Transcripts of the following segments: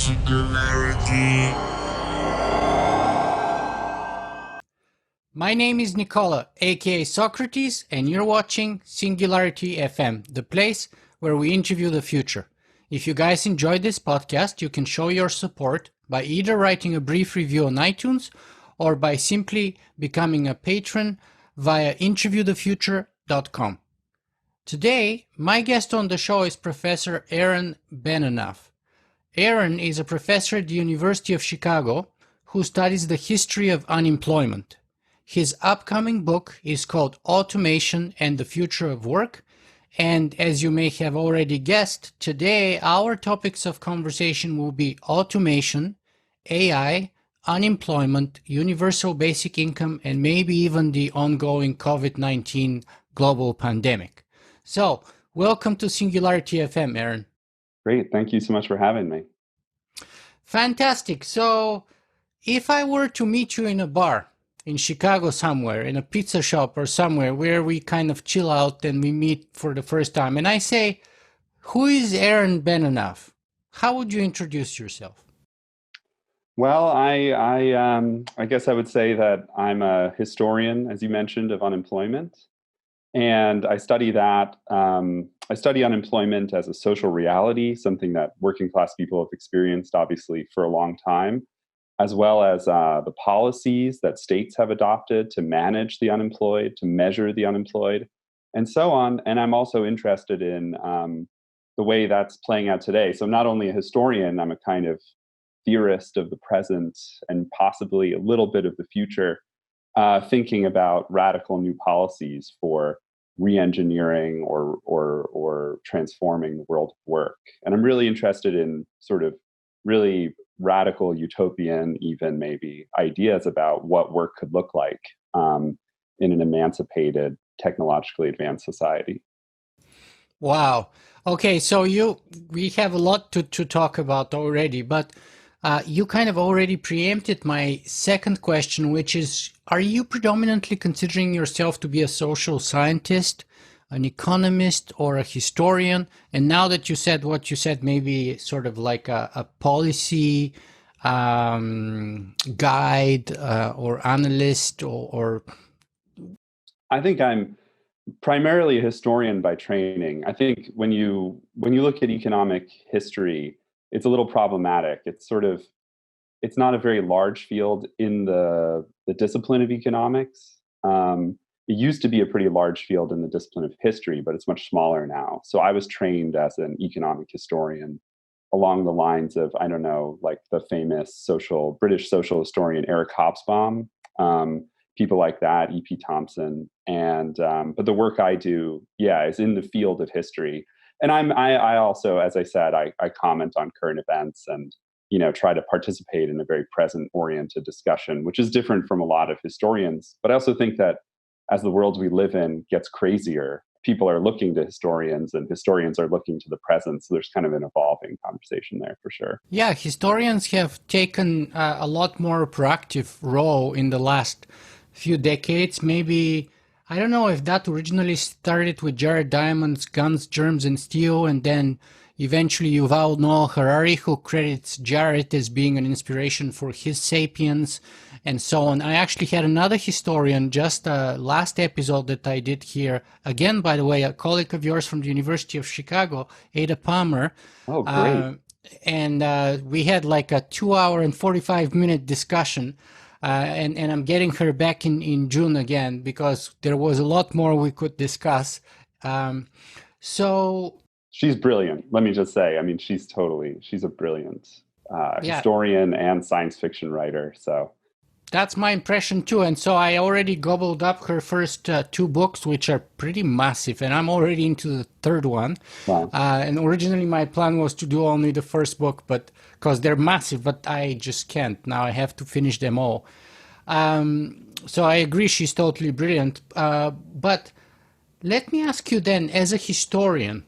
Singularity. My name is Nicola, aka Socrates, and you're watching Singularity FM, the place where we interview the future. If you guys enjoyed this podcast, you can show your support by either writing a brief review on iTunes or by simply becoming a patron via interviewthefuture.com. Today, my guest on the show is Professor Aaron Benanav. Aaron is a professor at the University of Chicago who studies the history of unemployment. His upcoming book is called Automation and the Future of Work. And as you may have already guessed, today our topics of conversation will be automation, AI, unemployment, universal basic income, and maybe even the ongoing COVID-19 global pandemic. So, welcome to Singularity FM, Aaron. Great. Thank you so much for having me. Fantastic. So, if I were to meet you in a bar, in Chicago somewhere, in a pizza shop or somewhere where we kind of chill out and we meet for the first time, and I say, who is Aaron Benanav? How would you introduce yourself? Well, I guess I would say that I'm a historian, as you mentioned, of unemployment. And I study that. I study unemployment as a social reality, something that working class people have experienced, obviously, for a long time, as well as the policies that states have adopted to manage the unemployed, to measure the unemployed, and so on. And I'm also interested in the way that's playing out today. So I'm not only a historian, I'm a kind of theorist of the present and possibly a little bit of the future, thinking about radical new policies for re-engineering or transforming the world of work. And I'm really interested in sort of really radical utopian, even maybe ideas about what work could look like in an emancipated, technologically advanced society. Wow. Okay, so we have a lot to talk about already, but you kind of already preempted my second question, which is, are you predominantly considering yourself to be a social scientist, an economist, or a historian? And now that you said what you said, maybe sort of like a policy guide or analyst or... I think I'm primarily a historian by training. I think when you look at economic history, it's a little problematic. It's not a very large field in the discipline of economics. It used to be a pretty large field in the discipline of history, but it's much smaller now. So I was trained as an economic historian along the lines of, I don't know, like the famous British social historian Eric Hobsbawm, people like that, E.P. Thompson. And but the work I do, is in the field of history. And I also, as I said, I comment on current events and try to participate in a very present-oriented discussion, which is different from a lot of historians. But I also think that as the world we live in gets crazier, people are looking to historians and historians are looking to the present. So there's kind of an evolving conversation there for sure. Yeah, historians have taken a lot more proactive role in the last few decades. Maybe, I don't know if that originally started with Jared Diamond's Guns, Germs, and Steel, and then eventually Yuval Noah Harari, who credits Jared as being an inspiration for his Sapiens, and so on. I actually had another historian just last episode that I did here, again, by the way, a colleague of yours from the University of Chicago, Ada Palmer. Oh, great. And we had like a 2-hour and 45-minute discussion. And I'm getting her back in June again because there was a lot more we could discuss. So she's brilliant. Let me just say, I mean, she's a brilliant historian and science fiction writer. So that's my impression too. And so I already gobbled up her first 2 books, which are pretty massive. And I'm already into the third one. Wow. And originally my plan was to do only the first book, but because they're massive, but I just can't. Now I have to finish them all. So I agree, she's totally brilliant. But let me ask you then, as a historian,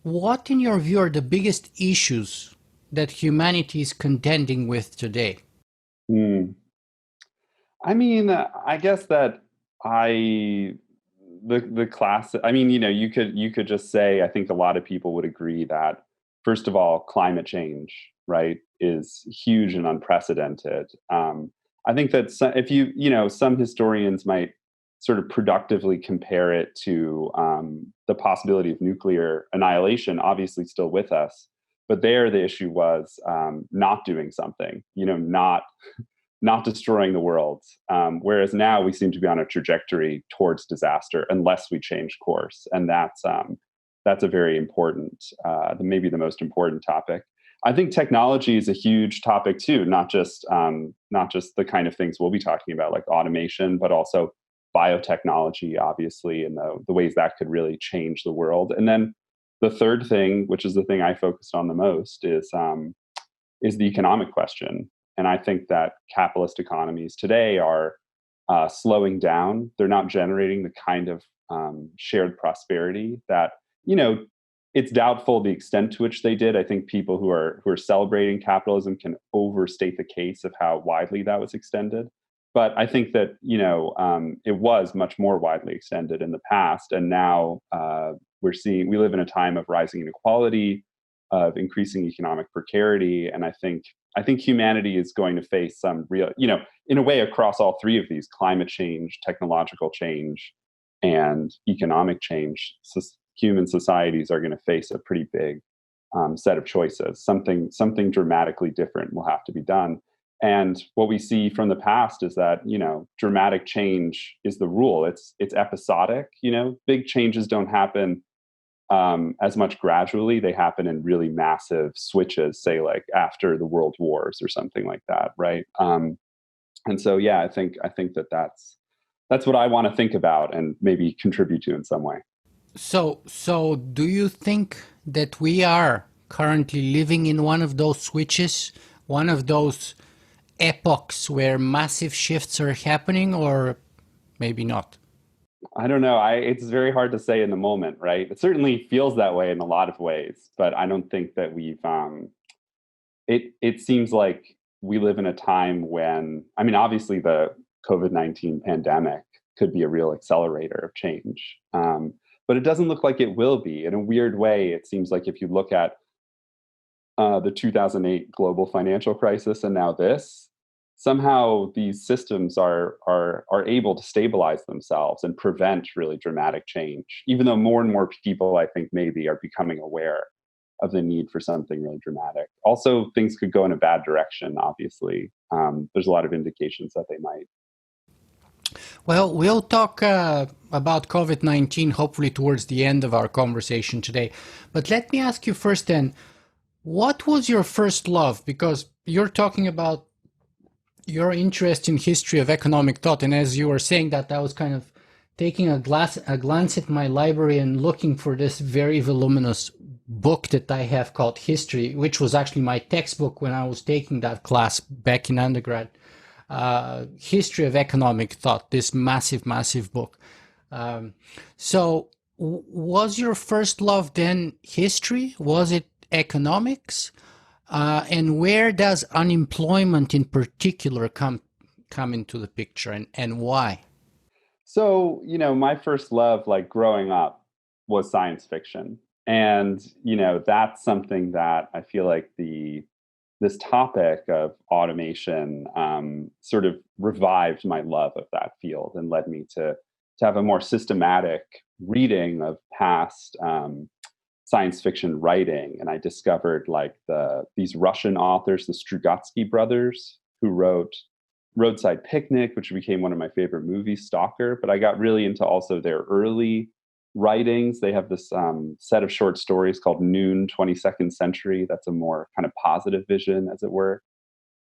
what in your view are the biggest issues that humanity is contending with today? I mean, I guess that the class. I mean, you could just say. I think a lot of people would agree that first of all, climate change, right, is huge and unprecedented. I think that if some historians might sort of productively compare it to the possibility of nuclear annihilation, obviously still with us. But there, the issue was not doing something, not destroying the world. Whereas now we seem to be on a trajectory towards disaster unless we change course, and that's a very important, maybe the most important topic. I think technology is a huge topic too, not just the kind of things we'll be talking about like automation, but also biotechnology, obviously, and the ways that could really change the world. And then the third thing, which is the thing I focused on the most, is the economic question. And I think that capitalist economies today are slowing down. They're not generating the kind of shared prosperity that, it's doubtful the extent to which they did. I think people who are celebrating capitalism can overstate the case of how widely that was extended. But I think that it was much more widely extended in the past, and now we live in a time of rising inequality, of increasing economic precarity, and I think humanity is going to face some real, in a way, across all three of these: climate change, technological change, and economic change. Human societies are going to face a pretty big set of choices. Something dramatically different will have to be done. And what we see from the past is that dramatic change is the rule. It's episodic. Big changes don't happen as much gradually. They happen in really massive switches, say like after the world wars or something like that, right? And so I think that's what I want to think about and maybe contribute to in some way. So do you think that we are currently living in one of those switches, one of those epochs where massive shifts are happening, or maybe not? I don't know. It's very hard to say in the moment, right? It certainly feels that way in a lot of ways, but I don't think that we've. It seems like we live in a time when, obviously the COVID-19 pandemic could be a real accelerator of change, but it doesn't look like it will be. In a weird way, it seems like if you look at the 2008 global financial crisis and now this, somehow these systems are able to stabilize themselves and prevent really dramatic change, even though more and more people, I think, maybe are becoming aware of the need for something really dramatic. Also, things could go in a bad direction, obviously. There's a lot of indications that they might. Well, we'll talk about COVID-19 hopefully towards the end of our conversation today. But let me ask you first then, what was your first love? Because you're talking about your interest in history of economic thought. And as you were saying that, I was kind of taking a glance at my library and looking for this very voluminous book that I have called History, which was actually my textbook when I was taking that class back in undergrad. History of Economic Thought, this massive book. So was your first love then history? Was it economics? And where does unemployment in particular come into the picture, and why? So, my first love, like growing up, was science fiction. And, that's something that I feel like this topic of automation sort of revived my love of that field and led me to have a more systematic reading of past science fiction writing. And I discovered like these Russian authors, the Strugatsky brothers, who wrote Roadside Picnic, which became one of my favorite movies, Stalker. But I got really into also their early writings. They have this set of short stories called Noon 22nd Century. That's a more kind of positive vision, as it were.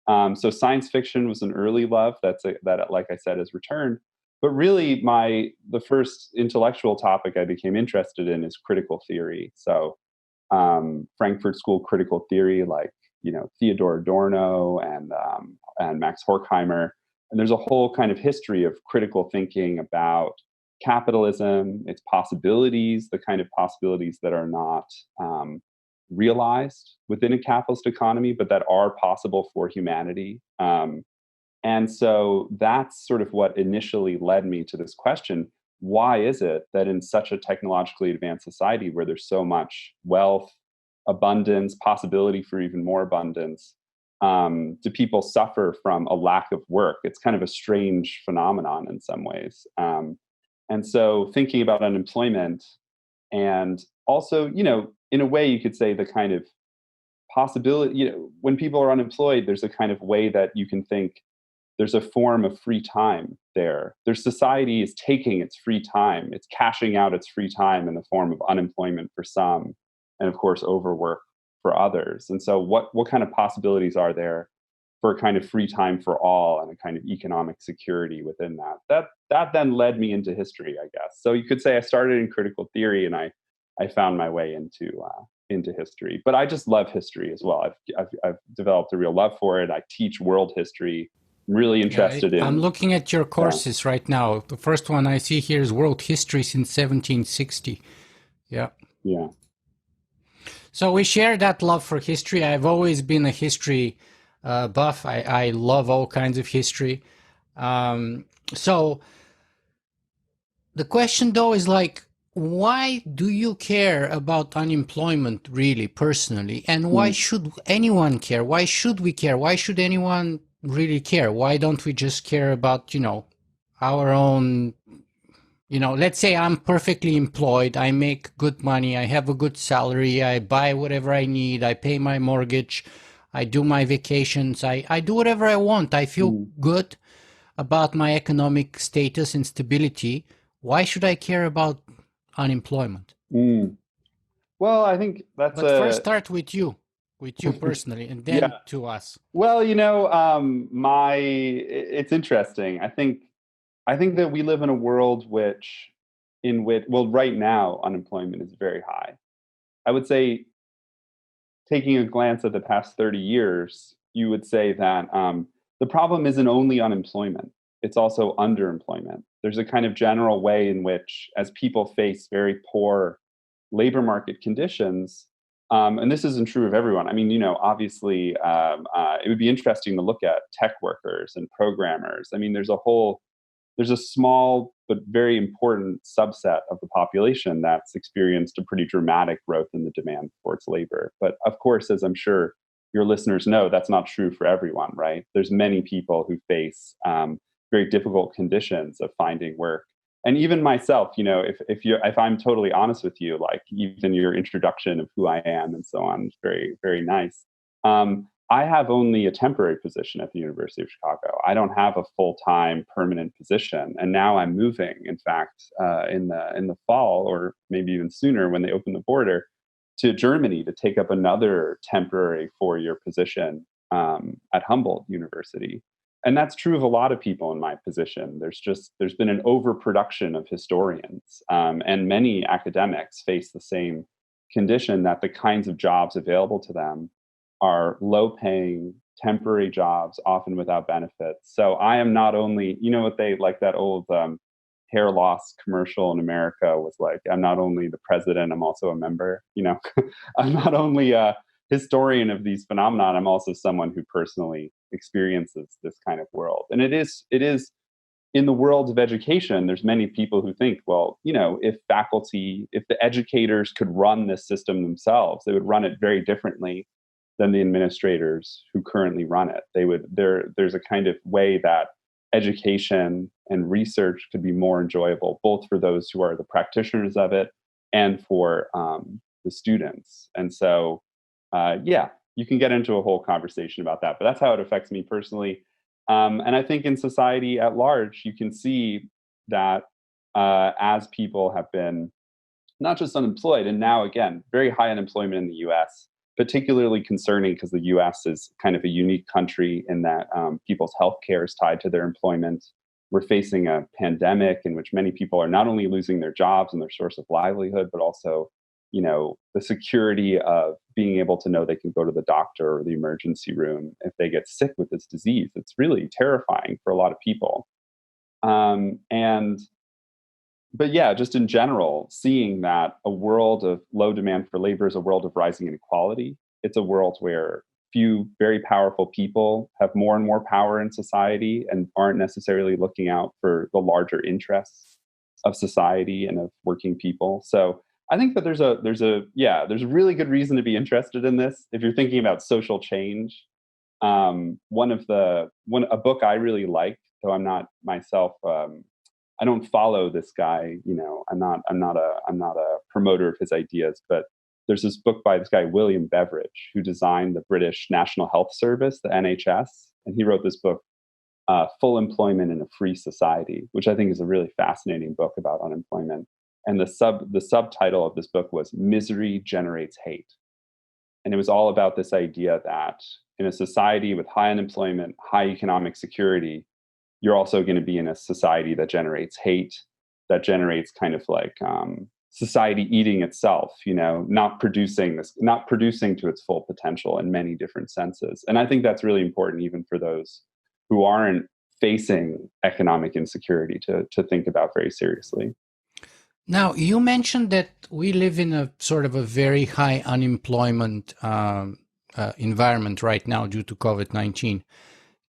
So science fiction was an early love that, like I said, has returned. But really, the first intellectual topic I became interested in is critical theory. So Frankfurt School critical theory, like Theodor Adorno and Max Horkheimer. And there's a whole kind of history of critical thinking about capitalism, its possibilities, the kind of possibilities that are not realized within a capitalist economy, but that are possible for humanity. And so that's sort of what initially led me to this question: why is it that in such a technologically advanced society where there's so much wealth, abundance, possibility for even more abundance, do people suffer from a lack of work? It's kind of a strange phenomenon in some ways. And so thinking about unemployment, and also, in a way you could say the kind of possibility, when people are unemployed, there's a kind of way that you can think there's a form of free time there. Their society is taking its free time. It's cashing out its free time in the form of unemployment for some, and of course, overwork for others. And so what kind of possibilities are there for a kind of free time for all and a kind of economic security within that? That then led me into history, I guess. So you could say I started in critical theory and I found my way into history. But I just love history as well. I've developed a real love for it. I teach world history. I'm really interested in. I'm looking at your courses right now. The first one I see here is World History since 1760. Yeah. Yeah. So we share that love for history. I've always been a history buff. I love all kinds of history. So the question though is like, why do you care about unemployment really personally? And why should anyone care? Why should we care? Why should anyone really care? Why don't we just care about, our own, let's say I'm perfectly employed. I make good money. I have a good salary. I buy whatever I need. I pay my mortgage. I do my vacations. I do whatever I want. I feel good about my economic status and stability. Why should I care about unemployment? Well, I think that's. But first, start with you personally, and then to us. Well, it's interesting. I think that we live in a world well, right now unemployment is very high. I would say, taking a glance at the past 30 years, you would say that the problem isn't only unemployment; it's also underemployment. There's a kind of general way in which, as people face very poor labor market conditions, and this isn't true of everyone. I mean, obviously, it would be interesting to look at tech workers and programmers. I mean, there's a small but very important subset of the population that's experienced a pretty dramatic growth in the demand for its labor. But of course, as I'm sure your listeners know, that's not true for everyone, right? There's many people who face very difficult conditions of finding work. And even myself, if I'm totally honest with you, like even your introduction of who I am and so on is very, very nice. I have only a temporary position at the University of Chicago. I don't have a full-time permanent position. And now I'm moving, in fact, in the fall, or maybe even sooner when they open the border, to Germany to take up another temporary 4-year position at Humboldt University. And that's true of a lot of people in my position. There's been an overproduction of historians, and many academics face the same condition, that the kinds of jobs available to them are low-paying, temporary jobs, often without benefits. So I am not only, what they like, that old hair loss commercial in America was like, I'm not only the president, I'm also a member. I'm not only a historian of these phenomena, I'm also someone who personally experiences this kind of world. And it is in the world of education, there's many people who think, well, if the educators could run this system themselves, they would run it very differently than the administrators who currently run it. There's a kind of way that education and research could be more enjoyable, both for those who are the practitioners of it and for the students. And so, you can get into a whole conversation about that, but that's how it affects me personally. And I think in society at large, you can see that as people have been not just unemployed, and now again, very high unemployment in the US, particularly concerning because the US is kind of a unique country in that people's healthcare is tied to their employment. We're facing a pandemic in which many people are not only losing their jobs and their source of livelihood, but also, the security of being able to know they can go to the doctor or the emergency room if they get sick with this disease. It's really terrifying for a lot of people. But yeah, just in general, seeing that a world of low demand for labor is a world of rising inequality. It's a world where few very powerful people have more and more power in society and aren't necessarily looking out for the larger interests of society and of working people. So I think that there's a really good reason to be interested in this if you're thinking about social change. A book I really like, though I'm not myself. I don't follow this guy. I'm not a promoter of his ideas, but there's this book by this guy William Beveridge, who designed the British National Health Service, the NHS, and he wrote this book, Full Employment in a Free Society, which I think is a really fascinating book about unemployment. And the subtitle of this book was Misery Generates Hate. And it was all about this idea that in a society with high unemployment, high economic security, you're also going to be in a society that generates hate, that generates kind of like society eating itself, not producing to its full potential in many different senses. And I think that's really important even for those who aren't facing economic insecurity to think about very seriously. Now, you mentioned that we live in a sort of a very high unemployment environment right now due to COVID-19.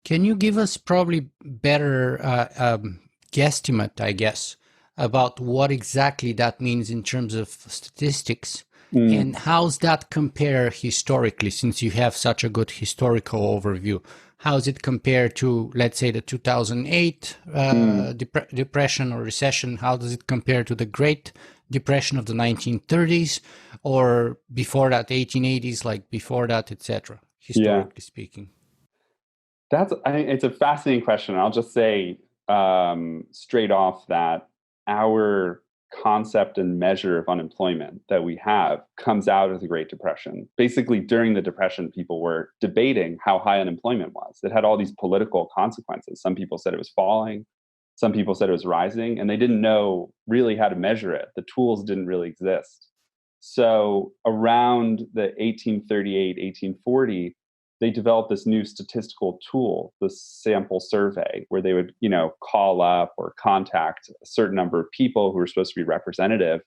Can you give us probably better guesstimate, I guess, about what exactly that means in terms of statistics, and how's that compare historically, since you have such a good historical overview? How's it compared to, let's say, the 2008 depression or recession? How does it compare to the Great Depression of the 1930s, or before that, 1880s, like before that, etc., historically speaking? It's a fascinating question. I'll just say straight off that our concept and measure of unemployment that we have comes out of the Great Depression. Basically, during the Depression, people were debating how high unemployment was. It had all these political consequences. Some people said it was falling. Some people said it was rising, and they didn't know really how to measure it. The tools didn't really exist. So around the 1838, 1840, they developed this new statistical tool, the sample survey, where they would, call up or contact a certain number of people who were supposed to be representative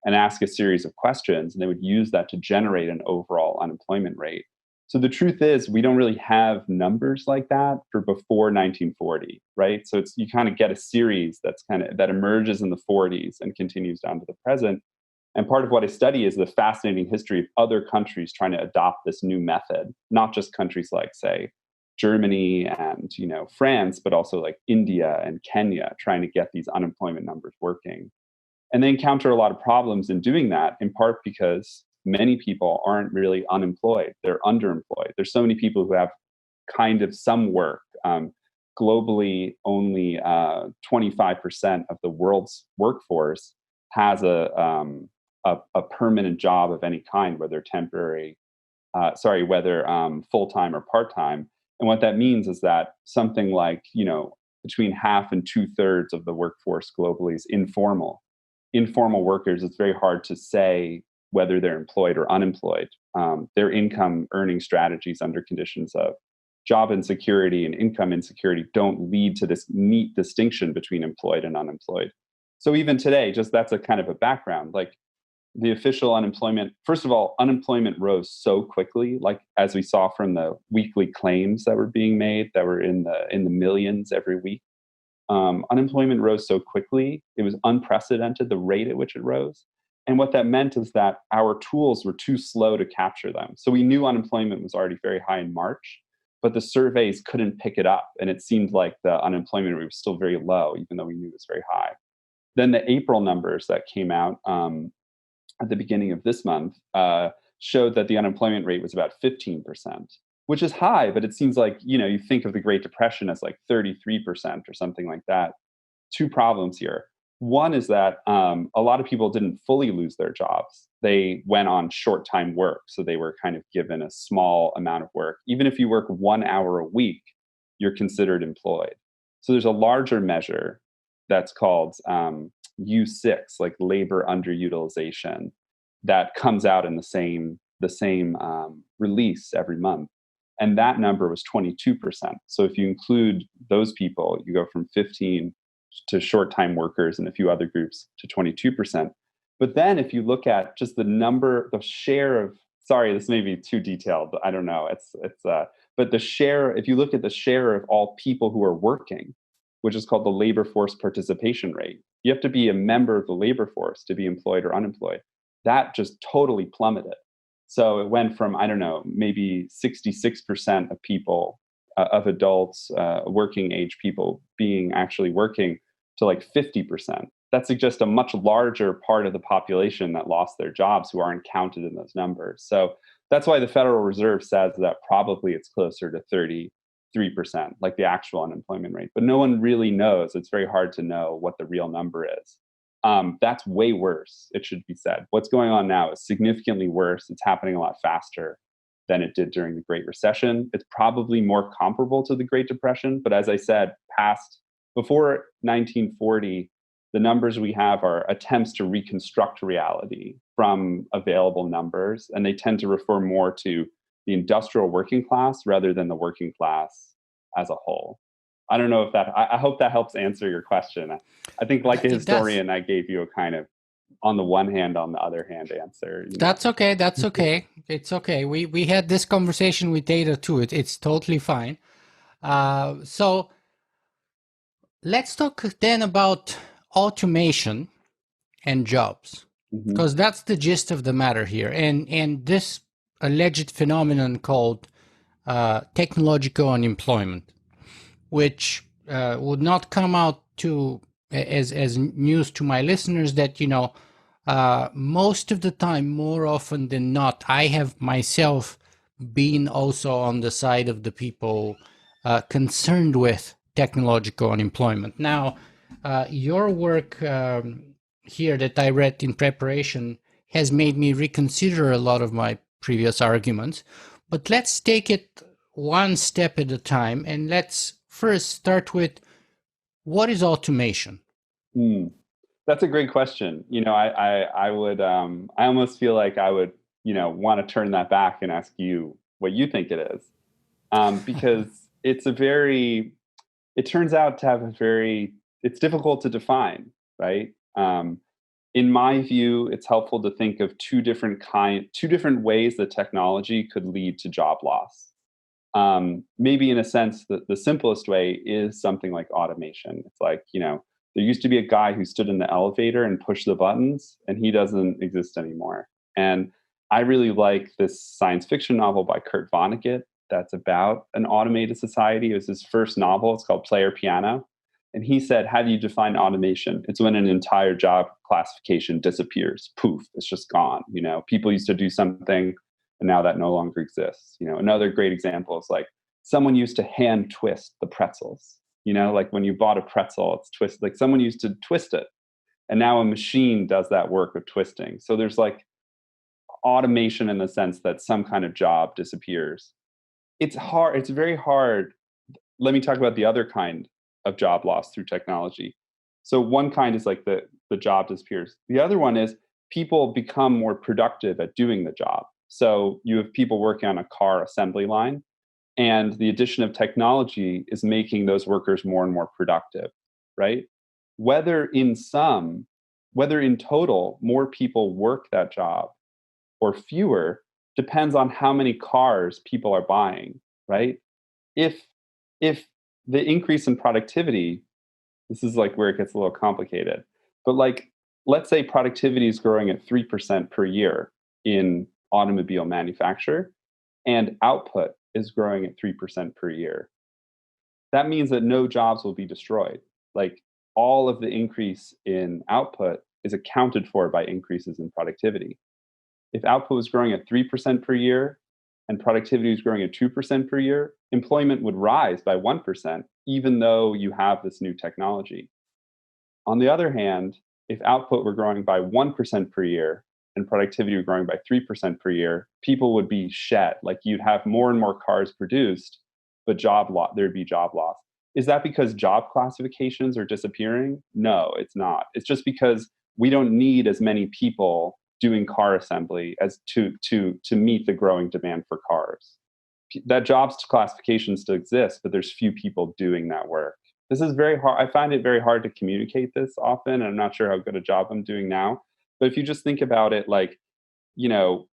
and ask a series of questions, and they would use that to generate an overall unemployment rate. So the truth is, we don't really have numbers like that for before 1940, right? So you kind of get a series that emerges in the 40s and continues down to the present. And part of what I study is the fascinating history of other countries trying to adopt this new method, not just countries like, say, Germany and France, but also like India and Kenya, trying to get these unemployment numbers working. And they encounter a lot of problems in doing that, in part because many people aren't really unemployed. They're underemployed. There's so many people who have kind of some work. Globally, only 25% of the world's workforce has a permanent job of any kind, whether temporary, whether full-time or part-time. And what that means is that something like, between half and 2/3 of the workforce globally is informal. Informal workers, it's very hard to say whether they're employed or unemployed. Their income earning strategies under conditions of job insecurity and income insecurity don't lead to this neat distinction between employed and unemployed. So even today, just that's a kind of a background. Like, the official unemployment, first of all, unemployment rose so quickly, like as we saw from the weekly claims that were being made, that were in the millions every week. Unemployment rose so quickly, it was unprecedented, the rate at which it rose. And what that meant is that our tools were too slow to capture them. So we knew unemployment was already very high in March, but the surveys couldn't pick it up. And it seemed like the unemployment rate was still very low, even though we knew it was very high. Then the April numbers that came out at the beginning of this month showed that the unemployment rate was about 15%, which is high, but it seems like, you think of the Great Depression as like 33% or something like that. Two problems here. One is that a lot of people didn't fully lose their jobs. They went on short-time work, so they were kind of given a small amount of work. Even if you work 1 hour a week, you're considered employed. So there's a larger measure that's called U6, like labor underutilization, that comes out in the same release every month, and that number was 22%. So if you include those people, you go from 15 to short-time workers and a few other groups to 22%. But then if you look at just the share of, sorry, this may be too detailed, I don't know. But the share, if you look at the share of all people who are working, which is called the labor force participation rate. You have to be a member of the labor force to be employed or unemployed. that just totally plummeted. So it went from, I don't know, maybe 66% of people, of adults, working age people being actually working, to like 50%. That suggests a much larger part of the population that lost their jobs who aren't counted in those numbers. So that's why the Federal Reserve says that probably it's closer to 33%, like the actual unemployment rate. But no one really knows. It's very hard to know what the real number is. That's way worse, it should be said. What's going on now is significantly worse. It's happening a lot faster than it did during the Great Recession. It's probably more comparable to the Great Depression. But as I said, before 1940, the numbers we have are attempts to reconstruct reality from available numbers, and they tend to refer more to the industrial working class rather than the working class as a whole. I don't know if I hope that helps answer your question. I think, like a historian, I gave you a kind of on the one hand, on the other hand answer. That's okay. That's okay. It's okay. We had this conversation with data too. It's totally fine. So let's talk then about automation and jobs, because that's the gist of the matter here. And this alleged phenomenon called technological unemployment, which would not come out to as news to my listeners, that most of the time, more often than not, I have myself been also on the side of the people concerned with technological unemployment. Now, your work here that I read in preparation has made me reconsider a lot of my previous arguments. But let's take it one step at a time, and let's first start with, what is automation? That's a great question. I would, I almost feel like I would, want to turn that back and ask you what you think it is, because it turns out to have it's difficult to define, right? In my view, it's helpful to think of two different ways that technology could lead to job loss. Maybe in a sense, the simplest way is something like automation. It's like, there used to be a guy who stood in the elevator and pushed the buttons, and he doesn't exist anymore. And I really like this science fiction novel by Kurt Vonnegut that's about an automated society. It was his first novel. It's called Player Piano. And he said, how do you define automation? It's when an entire job classification disappears. Poof, it's just gone. People used to do something, and now that no longer exists. Another great example is like someone used to hand twist the pretzels. Like when you bought a pretzel, it's twisted. Like someone used to twist it, and now a machine does that work of twisting. So there's like automation in the sense that some kind of job disappears. It's hard. It's very hard. Let me talk about the other kind of job loss through technology. So one kind is like the job disappears. The other one is people become more productive at doing the job. So you have people working on a car assembly line, and the addition of technology is making those workers more and more productive, right? Whether in total more people work that job or fewer depends on how many cars people are buying, right? If the increase in productivity, this is like where it gets a little complicated, but like, let's say productivity is growing at 3% per year in automobile manufacture, and output is growing at 3% per year. That means that no jobs will be destroyed. Like all of the increase in output is accounted for by increases in productivity. If output was growing at 3% per year and productivity was growing at 2% per year, employment would rise by 1%, even though you have this new technology. On the other hand, if output were growing by 1% per year and productivity were growing by 3% per year, people would be shed. Like you'd have more and more cars produced, but there'd be job loss. Is that because job classifications are disappearing? No, it's not. It's just because we don't need as many people doing car assembly as to meet the growing demand for cars. That jobs classification still exists, but there's few people doing that work. This is very hard. I find it very hard to communicate this often, and I'm not sure how good a job I'm doing now. But if you just think about it, like, the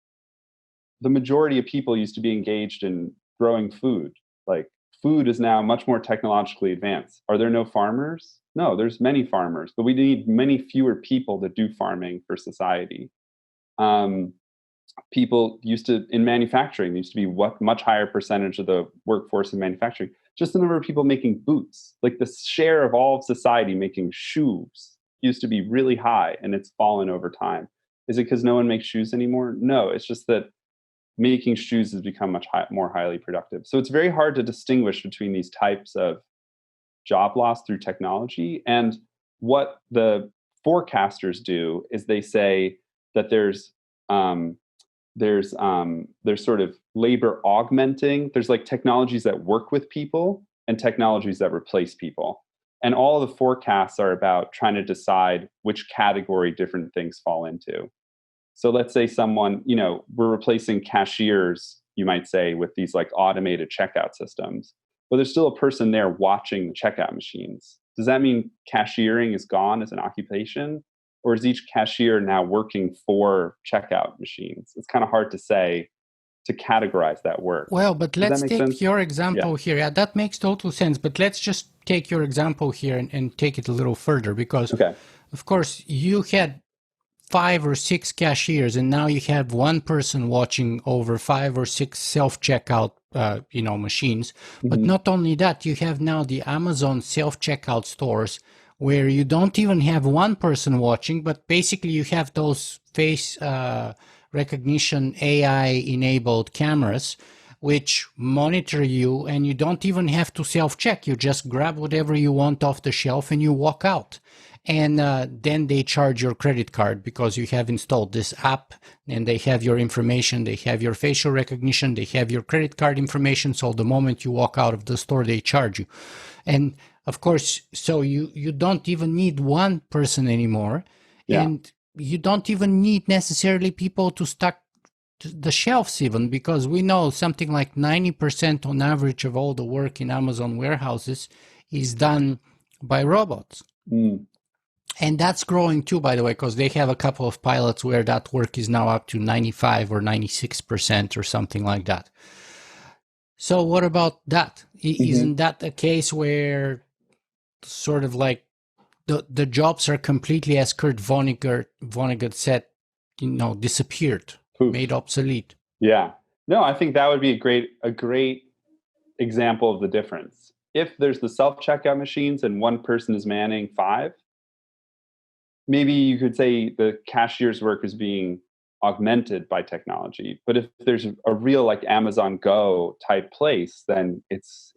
majority of people used to be engaged in growing food. Like food is now much more technologically advanced. Are there no farmers? No, there's many farmers, but we need many fewer people to do farming for society. People used to, in manufacturing, there used to be what much higher percentage of the workforce in manufacturing, just the number of people making boots, like the share of all of society making shoes used to be really high, and it's fallen over time. Is it because no one makes shoes anymore? No, it's just that making shoes has become much more highly productive. So it's very hard to distinguish between these types of job loss through technology. And what the forecasters do is they say that there's sort of labor augmenting. There's like technologies that work with people and technologies that replace people. And all the forecasts are about trying to decide which category different things fall into. So let's say someone, we're replacing cashiers, you might say, with these like automated checkout systems, but there's still a person there watching the checkout machines. Does that mean cashiering is gone as an occupation? Or is each cashier now working for checkout machines? It's kind of hard to say, to categorize that work. Well, but let's take sense? your example here. Yeah, that makes total sense. But let's just take your example here and take it a little further, because, of course, you had 5 or 6 cashiers, and now you have one person watching over 5 or 6 self-checkout, machines. But not only that, you have now the Amazon self-checkout stores, where you don't even have one person watching, but basically you have those face recognition AI-enabled cameras which monitor you, and you don't even have to self-check. You just grab whatever you want off the shelf and you walk out. And then they charge your credit card because you have installed this app, and they have your information, they have your facial recognition, they have your credit card information. So the moment you walk out of the store, they charge you. And of course, so you don't even need one person anymore. Yeah. And you don't even need necessarily people to stock the shelves even, because we know something like 90% on average of all the work in Amazon warehouses is done by robots. And that's growing too, by the way, because they have a couple of pilots where that work is now up to 95 or 96% or something like that. So what about that? Isn't that a case where sort of like the jobs are completely, as Kurt Vonnegut said, disappeared, made obsolete? Yeah. No, I think that would be a great example of the difference. If there's the self-checkout machines and one person is manning 5, maybe you could say the cashier's work is being augmented by technology. But if there's a real like Amazon Go type place, then it's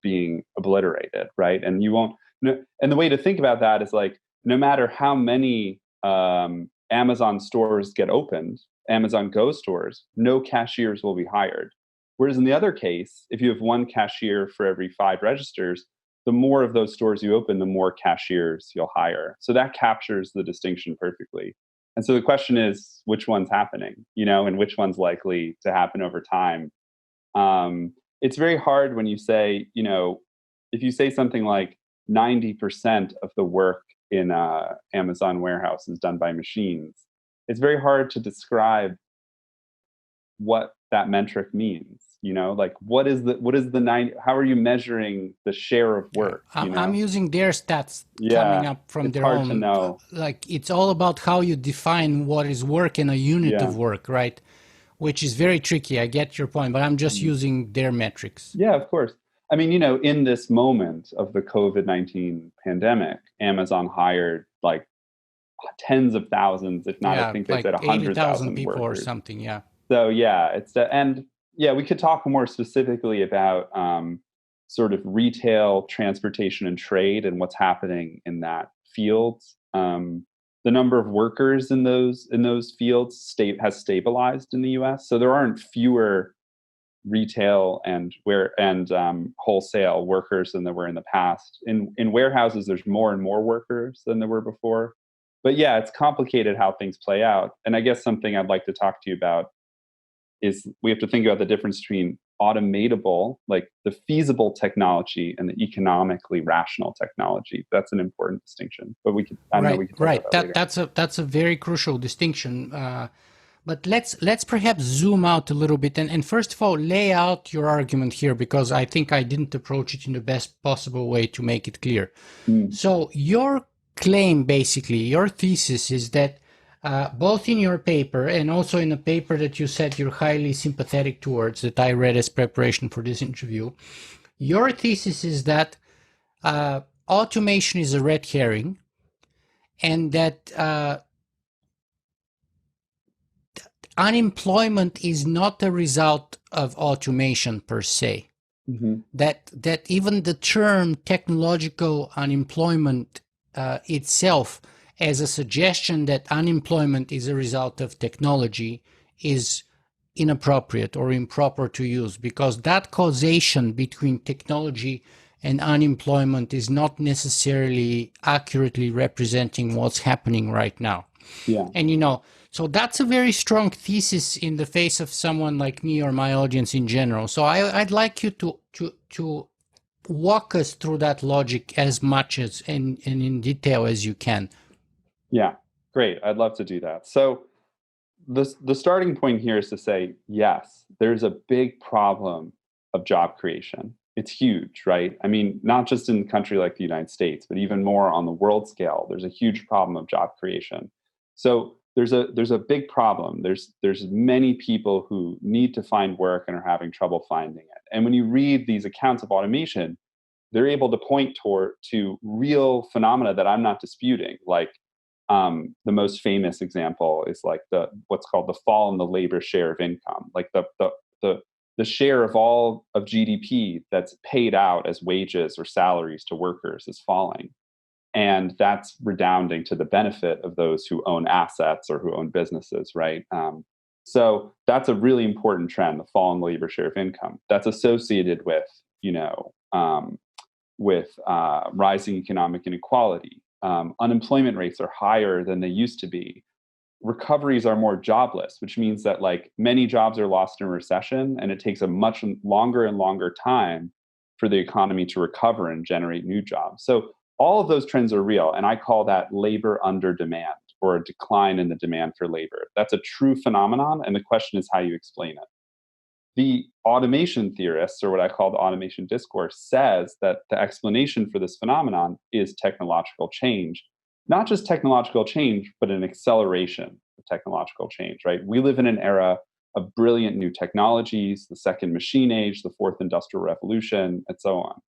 being obliterated, right? And you won't. And the way to think about that is like, no matter how many Amazon stores get opened, Amazon Go stores, no cashiers will be hired. Whereas in the other case, if you have one cashier for every 5 registers, the more of those stores you open, the more cashiers you'll hire. So that captures the distinction perfectly. And so the question is, which one's happening, and which one's likely to happen over time? It's very hard when you say, if you say something like 90% of the work in Amazon warehouse is done by machines, it's very hard to describe what that metric means. Like what is the 90? How are you measuring the share of work? I'm using their stats coming up from their own. It's hard to know. Like it's all about how you define what is work and a unit of work, right? Which is very tricky. I get your point, but I'm just using their metrics. Yeah, of course. I mean, in this moment of the COVID-19 pandemic, Amazon hired like tens of thousands, if not, I think they said 100,000 people workers or something. Yeah. So we could talk more specifically about sort of retail, transportation, and trade, and what's happening in that field. The number of workers in those fields has stabilized in the U.S. So there aren't fewer retail and wholesale workers than there were in the past. In warehouses, there's more and more workers than there were before. But yeah, it's complicated how things play out. And I guess something I'd like to talk to you about is we have to think about the difference between automatable, like the feasible technology, and the economically rational technology. That's an important distinction. But we could, That's a very crucial distinction. But let's perhaps zoom out a little bit and first of all lay out your argument here, because I think I didn't approach it in the best possible way to make it clear. So your claim, basically, your thesis is that both in your paper and also in a paper that you said you're highly sympathetic towards, that I read as preparation for this interview. Your thesis is that automation is a red herring, and that unemployment is not a result of automation per se. Mm-hmm. That even the term technological unemployment itself, as a suggestion that unemployment is a result of technology, is inappropriate or improper to use, because that causation between technology and unemployment is not necessarily accurately representing what's happening right now. Yeah. And so that's a very strong thesis in the face of someone like me or my audience in general. So I'd like you to walk us through that logic as much as and in detail as you can. Yeah, great. I'd love to do that. So the starting point here is to say, yes, there's a big problem of job creation. It's huge, right? I mean, not just in a country like the United States, but even more on the world scale, there's a huge problem of job creation. So there's a big problem. There's many people who need to find work and are having trouble finding it. And when you read these accounts of automation, they're able to point to real phenomena that I'm not disputing, like the most famous example is like what's called the fall in the labor share of income, like the share of all of GDP that's paid out as wages or salaries to workers is falling, and that's redounding to the benefit of those who own assets or who own businesses, right? So that's a really important trend, the fall in the labor share of income. That's associated with rising economic inequality. Unemployment rates are higher than they used to be. Recoveries are more jobless, which means that like many jobs are lost in recession, and it takes a much longer and longer time for the economy to recover and generate new jobs. So all of those trends are real, and I call that labor under demand, or a decline in the demand for labor. That's a true phenomenon, and the question is how you explain it. The automation theorists, or what I call the automation discourse, says that the explanation for this phenomenon is technological change. Not just technological change, but an acceleration of technological change, right? We live in an era of brilliant new technologies, the second machine age, the fourth industrial revolution, and so on.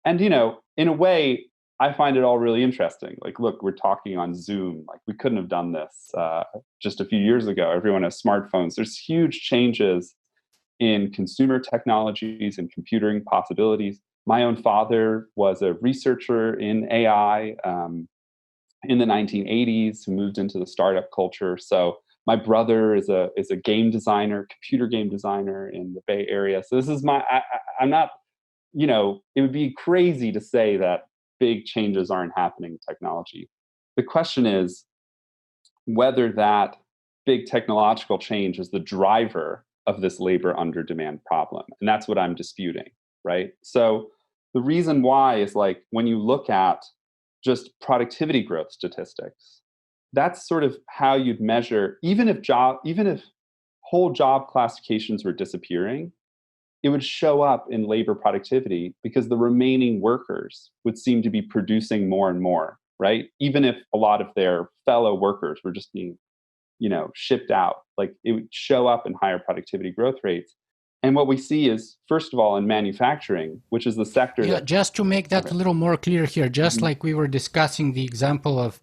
And, in a way, I find it all really interesting. Like, look, we're talking on Zoom. Like, we couldn't have done this just a few years ago. Everyone has smartphones. There's huge changes in consumer technologies and computing possibilities. My own father was a researcher in AI in the 1980s who moved into the startup culture. So my brother is a game designer, computer game designer in the Bay Area. So this is I'm not, it would be crazy to say that big changes aren't happening in technology. The question is whether that big technological change is the driver of this labor under demand problem. And that's what I'm disputing, right? So the reason why is like when you look at just productivity growth statistics, that's sort of how you'd measure, even if whole job classifications were disappearing, it would show up in labor productivity because the remaining workers would seem to be producing more and more, right? Even if a lot of their fellow workers were just being shipped out, like it would show up in higher productivity growth rates. And what we see is, first of all, in manufacturing, which is the sector that... Just to make that a little more clear here, just like we were discussing the example of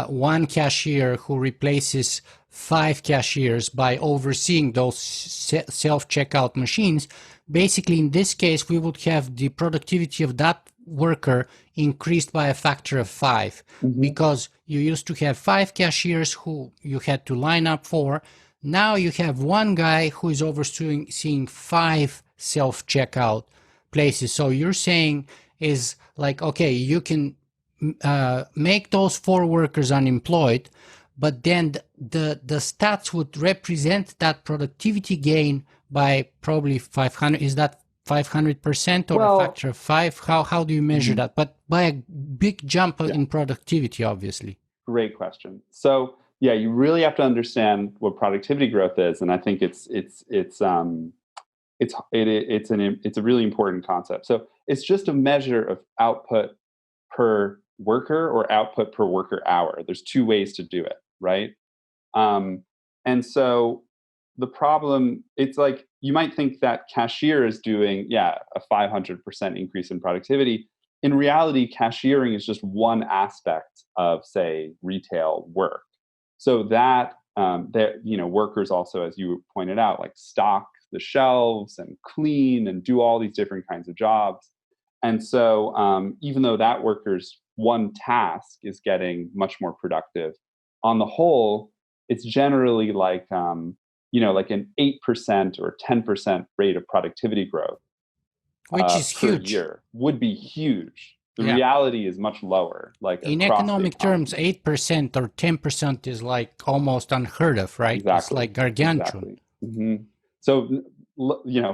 one cashier who replaces 5 cashiers by overseeing those self-checkout machines, basically in this case, we would have the productivity of that worker increased by a factor of 5, because you used to have 5 cashiers who you had to line up for. Now you have one guy who is overseeing 5 self-checkout places. So you're saying is like, okay, you can make those 4 workers unemployed, but then the stats would represent that productivity gain by probably 500. Is that 500% or a factor of 5? How do you measure that? But by a big jump in productivity, obviously. Great question. So yeah, you really have to understand what productivity growth is, and I think it's a really important concept. So it's just a measure of output per worker or output per worker hour. There's 2 ways to do it, right? And so the problem, it's like you might think that cashier is doing, a 500% increase in productivity. In reality, cashiering is just one aspect of, say, retail work. So that workers also, as you pointed out, like stock the shelves and clean and do all these different kinds of jobs. And so even though that worker's one task is getting much more productive, on the whole, it's generally like like an 8% or 10% rate of productivity growth which is per huge. year would be huge. The Yeah. reality is much lower, like In across the economic terms, economy. 8% or 10% is like almost unheard of, right? It's Exactly. like gargantuan. Exactly. So,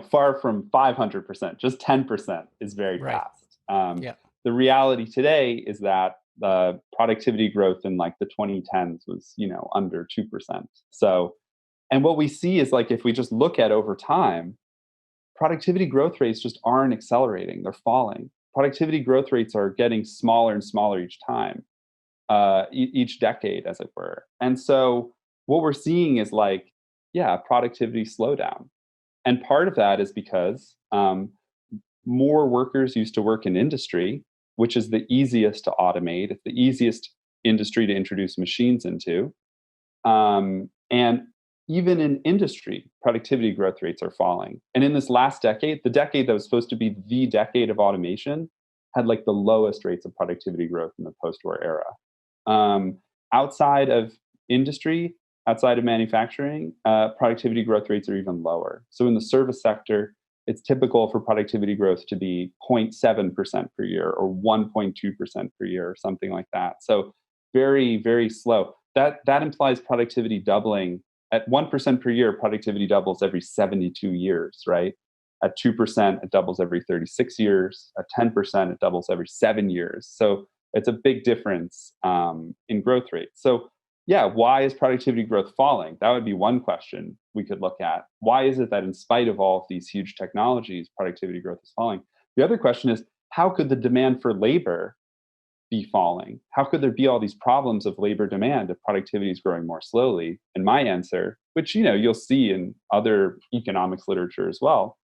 far from 500%, just 10% is very Right. fast. Yeah. The reality today is that the productivity growth in like the 2010s was, under 2%. So, and what we see is like if we just look at over time, productivity growth rates just aren't accelerating, they're falling. Productivity growth rates are getting smaller and smaller each time, each decade, as it were. And so what we're seeing is like, productivity slowdown. And part of that is because more workers used to work in industry, which is the easiest to automate. It's the easiest industry to introduce machines into. And even in industry, productivity growth rates are falling. And in this last decade, the decade that was supposed to be the decade of automation, had like the lowest rates of productivity growth in the post-war era. Outside of industry, outside of manufacturing, productivity growth rates are even lower. So in the service sector, it's typical for productivity growth to be 0.7% per year or 1.2% per year or something like that. So very, very slow. That implies productivity doubling at 1% per year. Productivity doubles every 72 years, right? At 2%, it doubles every 36 years. At 10%, it doubles every 7 years. So it's a big difference in growth rate. So why is productivity growth falling? That would be one question we could look at. Why is it that in spite of all of these huge technologies, productivity growth is falling? The other question is, how could the demand for labor be falling? How could there be all these problems of labor demand if productivity is growing more slowly? And my answer, which you'll see in other economics literature as well,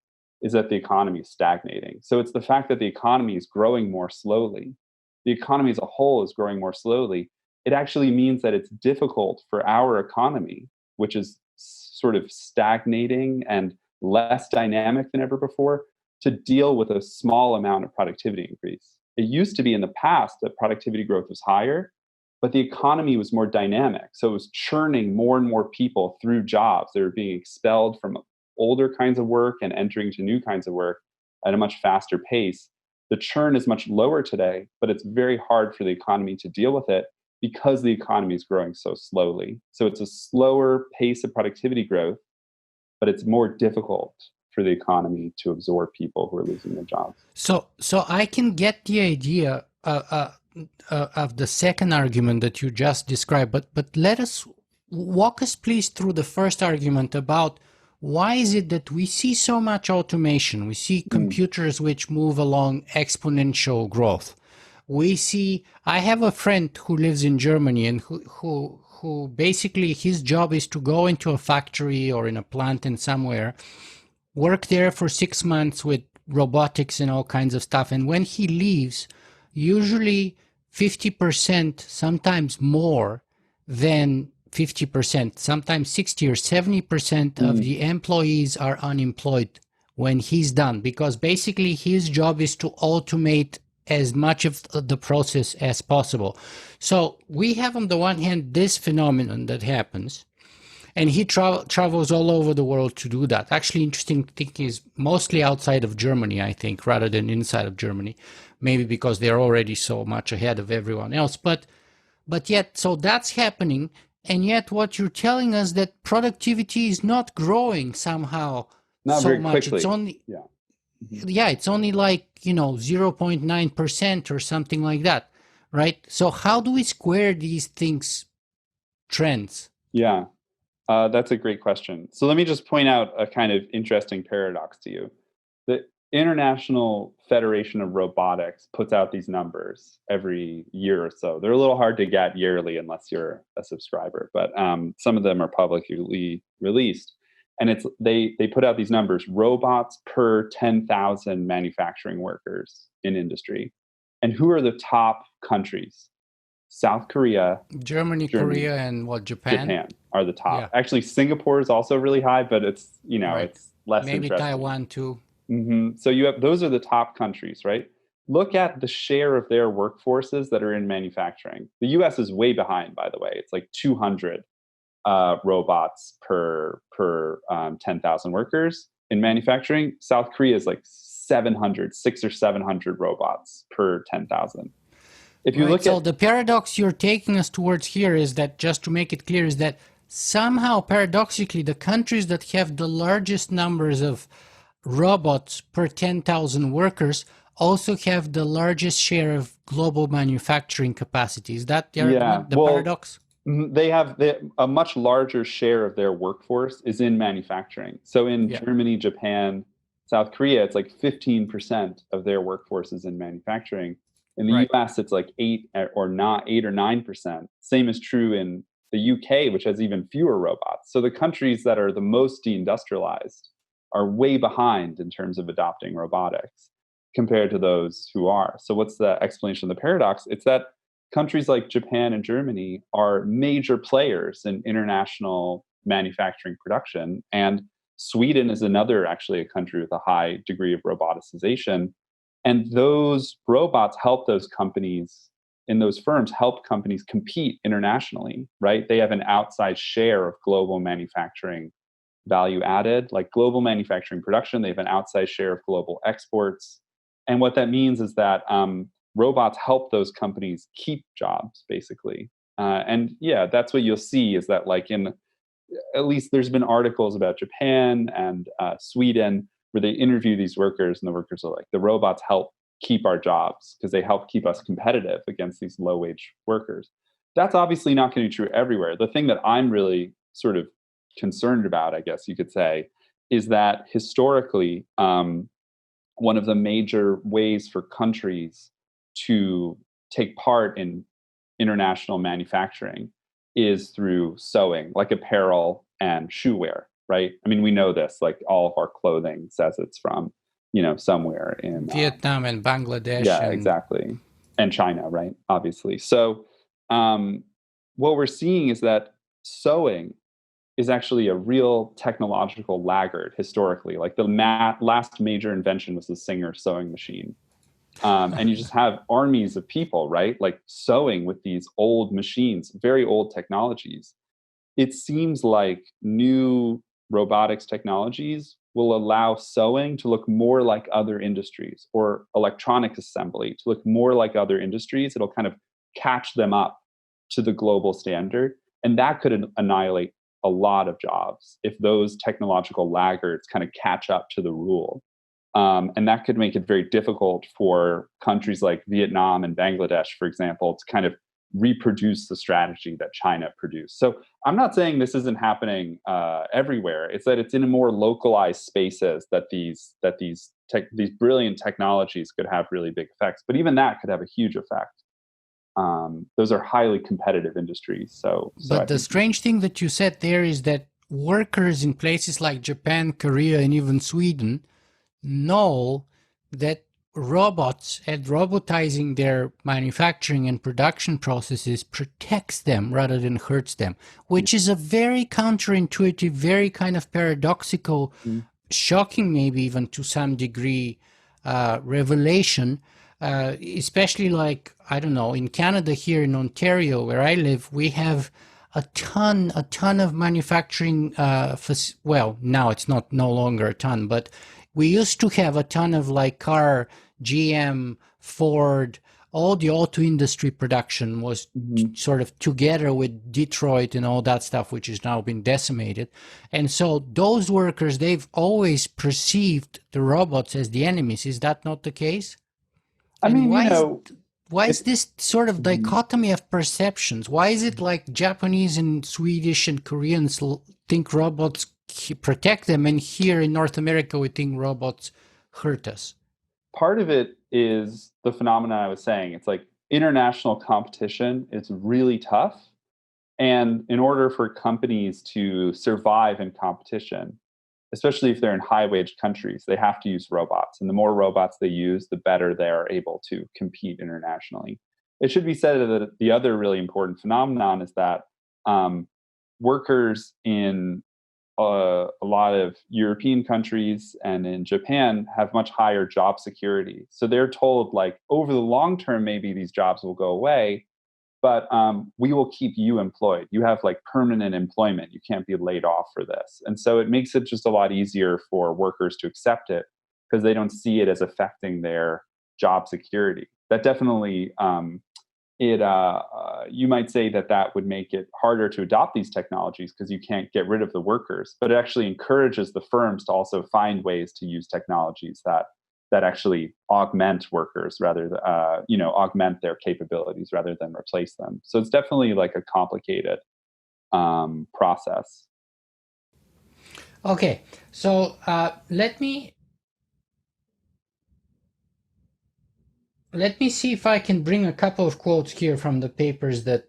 is that the economy is stagnating. So it's the fact that the economy is growing more slowly. The economy as a whole is growing more slowly. It actually means that it's difficult for our economy, which is sort of stagnating and less dynamic than ever before, to deal with a small amount of productivity increase. It used to be in the past that productivity growth was higher, but the economy was more dynamic. So it was churning more and more people through jobs. They were being expelled from older kinds of work and entering to new kinds of work at a much faster pace. The churn is much lower today, but it's very hard for the economy to deal with it because the economy is growing so slowly. So it's a slower pace of productivity growth, but it's more difficult for the economy to absorb people who are losing their jobs. So I can get the idea of the second argument that you just described, but walk us please through the first argument about why is it that we see so much automation? We see computers which move along exponential growth. I have a friend who lives in Germany and who basically his job is to go into a factory or in a plant in somewhere, work there for 6 months with robotics and all kinds of stuff. And when he leaves, usually 50%, sometimes more than 50%, sometimes 60 or 70% of the employees are unemployed when he's done, because basically his job is to automate as much of the process as possible. So we have on the one hand this phenomenon that happens, and he travels all over the world to do that. Actually, interesting thing is mostly outside of Germany, I think, rather than inside of Germany, maybe because they're already so much ahead of everyone else. But yet, so that's happening, and yet what you're telling us that productivity is not growing somehow Not so very much. quickly. It's only it's only like 0.9% or something like that, right? So how do we square these things trends? Yeah, that's a great question. So let me just point out a kind of interesting paradox to you. That International Federation of Robotics puts out these numbers every year or so. They're a little hard to get yearly unless you're a subscriber, but some of them are publicly released. And it's they put out these numbers: robots per 10,000 manufacturing workers in industry. And who are the top countries? South Korea, Germany, Korea, and what, Japan? Japan are the top. Yeah. Actually, Singapore is also really high, but it's Right. it's less Maybe interesting. Taiwan too. So you have those are the top countries, right? Look at the share of their workforces that are in manufacturing. The U.S. is way behind, by the way. It's like 200 robots per 10,000 workers in manufacturing. South Korea is like 600 or 700 robots per 10,000. If you look at the paradox you're taking us towards here is that, just to make it clear, is that somehow paradoxically the countries that have the largest numbers of robots per 10,000 workers also have the largest share of global manufacturing capacity. Is that the argument, the paradox? They have a much larger share of their workforce is in manufacturing. So in Germany, Japan, South Korea, it's like 15% of their workforce is in manufacturing. In the US, it's like 8 or 9%. Same is true in the UK, which has even fewer robots. So the countries that are the most deindustrialized are way behind in terms of adopting robotics compared to those who are. So what's the explanation of the paradox? It's that countries like Japan and Germany are major players in international manufacturing production. And Sweden is another, actually, a country with a high degree of roboticization. And those robots help those companies in those firms, help companies compete internationally, right? They have an outsized share of global manufacturing value added, like global manufacturing production. They have an outsized share of global exports. And what that means is that robots help those companies keep jobs, basically. And yeah, that's what you'll see is that, like, in at least there's been articles about Japan and Sweden where they interview these workers, and the workers are like, the robots help keep our jobs because they help keep us competitive against these low wage workers. That's obviously not going to be true everywhere. The thing that I'm really sort of concerned about, I guess you could say, is that historically, one of the major ways for countries to take part in international manufacturing is through sewing, like apparel and shoe wear, right? I mean, we know this, like all of our clothing says it's from, somewhere in Vietnam and Bangladesh. Yeah, exactly. And China, right? Obviously. So what we're seeing is that sewing is actually a real technological laggard historically. Like the last major invention was the Singer sewing machine. And you just have armies of people, right? Like sewing with these old machines, very old technologies. It seems like new robotics technologies will allow sewing to look more like other industries, or electronics assembly to look more like other industries. It'll kind of catch them up to the global standard. And that could annihilate a lot of jobs if those technological laggards kind of catch up to the rule. And that could make it very difficult for countries like Vietnam and Bangladesh, for example, to kind of reproduce the strategy that China produced. So I'm not saying this isn't happening everywhere. It's that it's in more localized spaces that these brilliant technologies could have really big effects. But even that could have a huge effect. Those are highly competitive industries. But the strange thing that you said there is that workers in places like Japan, Korea, and even Sweden know that robots and robotizing their manufacturing and production processes protects them rather than hurts them, which is a very counterintuitive, very kind of paradoxical, shocking, maybe even to some degree, revelation. Especially, like, I don't know, in Canada, here in Ontario, where I live, we have a ton of manufacturing. Well, now it's no longer a ton, but we used to have a ton of like car, GM, Ford, all the auto industry production was sort of together with Detroit and all that stuff, which has now been decimated. And so those workers, they've always perceived the robots as the enemies. Is that not the case? I mean, why is this sort of dichotomy of perceptions? Why is it like Japanese and Swedish and Koreans think robots protect them, and here in North America we think robots hurt us? Part of it is the phenomenon I was saying. It's like international competition is really tough. And in order for companies to survive in competition, especially if they're in high wage countries, they have to use robots. And the more robots they use, the better they are able to compete internationally. It should be said that the other really important phenomenon is that um, workers in a lot of European countries and in Japan have much higher job security. So they're told, like, over the long term, maybe these jobs will go away, but we will keep you employed. You have like permanent employment. You can't be laid off for this. And so it makes it just a lot easier for workers to accept it because they don't see it as affecting their job security. That definitely, you might say that that would make it harder to adopt these technologies because you can't get rid of the workers, but it actually encourages the firms to also find ways to use technologies that actually augment workers rather than augment their capabilities rather than replace them. So it's definitely like a complicated process. Okay, so let me see if I can bring a couple of quotes here from the papers that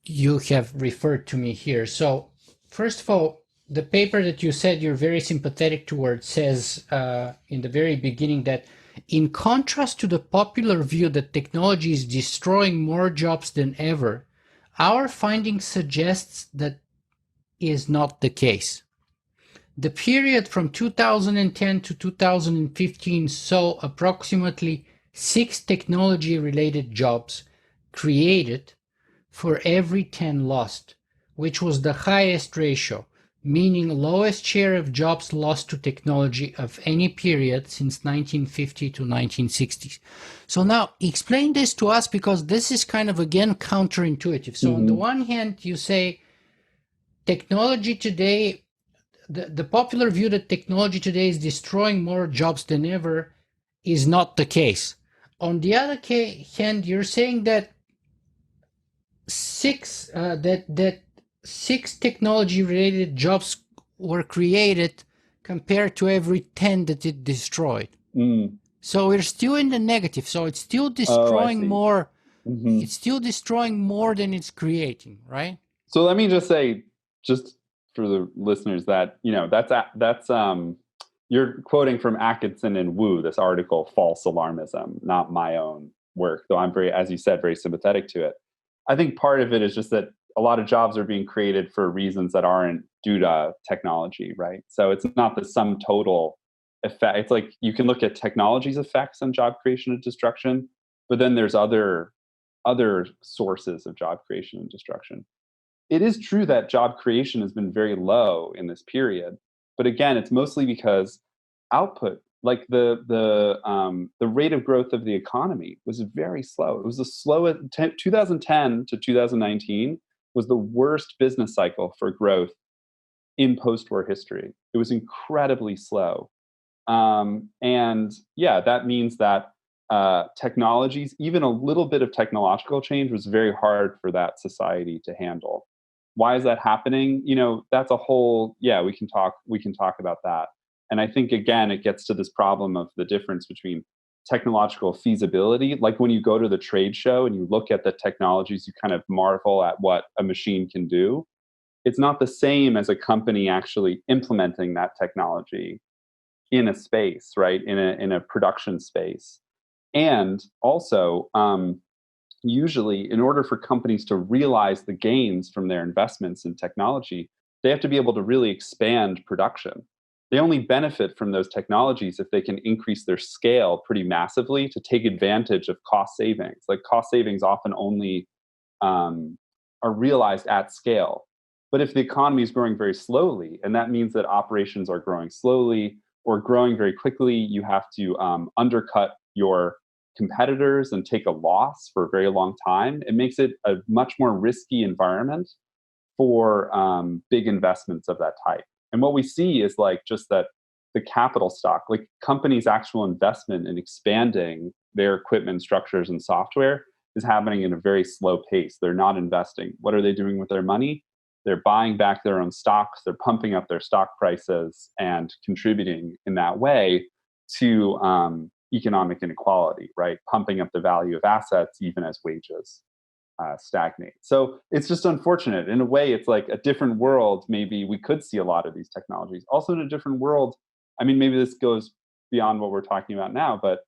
you have referred to me here. So first of all, the paper that you said you're very sympathetic towards says in the very beginning that in contrast to the popular view that technology is destroying more jobs than ever, our finding suggests that is not the case. The period from 2010 to 2015 saw approximately 6 technology-related jobs created for every 10 lost, which was the highest ratio, meaning lowest share of jobs lost to technology of any period since 1950 to 1960s. So now explain this to us, because this is kind of, again, counterintuitive. So on the one hand, you say technology today, the popular view that technology today is destroying more jobs than ever is not the case. On the other hand, you're saying that six technology-related jobs were created compared to every 10 that it destroyed. So we're still in the negative. So it's still destroying more. It's still destroying more than it's creating, right? So let me just say, just for the listeners, that that's you're quoting from Atkinson and Wu, this article, False Alarmism, not my own work, though I'm very, as you said, very sympathetic to it. I think part of it is just that a lot of jobs are being created for reasons that aren't due to technology, right? So it's not the sum total effect. It's like you can look at technology's effects on job creation and destruction, but then there's other sources of job creation and destruction. It is true that job creation has been very low in this period, but again, it's mostly because output, like the rate of growth of the economy, was very slow. It was the slowest. 2010 to 2019 was the worst business cycle for growth in post-war history. It was incredibly slow, and yeah, that means that technologies, even a little bit of technological change, was very hard for that society to handle. Why is that happening? That's a whole, we can talk about that. And I think, again, it gets to this problem of the difference between technological feasibility. Like when you go to the trade show and you look at the technologies, you kind of marvel at what a machine can do. It's not the same as a company actually implementing that technology in a space, right? In a production space. And also, usually, in order for companies to realize the gains from their investments in technology, they have to be able to really expand production. They only benefit from those technologies if they can increase their scale pretty massively to take advantage of cost savings. Like, cost savings often only are realized at scale. But if the economy is growing very slowly, and that means that operations are growing slowly or growing very quickly, you have to undercut your competitors and take a loss for a very long time. It makes it a much more risky environment for big investments of that type. And what we see is like just that the capital stock, like companies' actual investment in expanding their equipment, structures, and software is happening in a very slow pace. They're not investing. What are they doing with their money? they're buying back their own stocks, they're pumping up their stock prices and contributing in that way to economic inequality, right? Pumping up the value of assets even as wages stagnate. So it's just unfortunate. In a way, it's like a different world. Maybe we could see a lot of these technologies. Also, in a different world, I mean, maybe this goes beyond what we're talking about now, but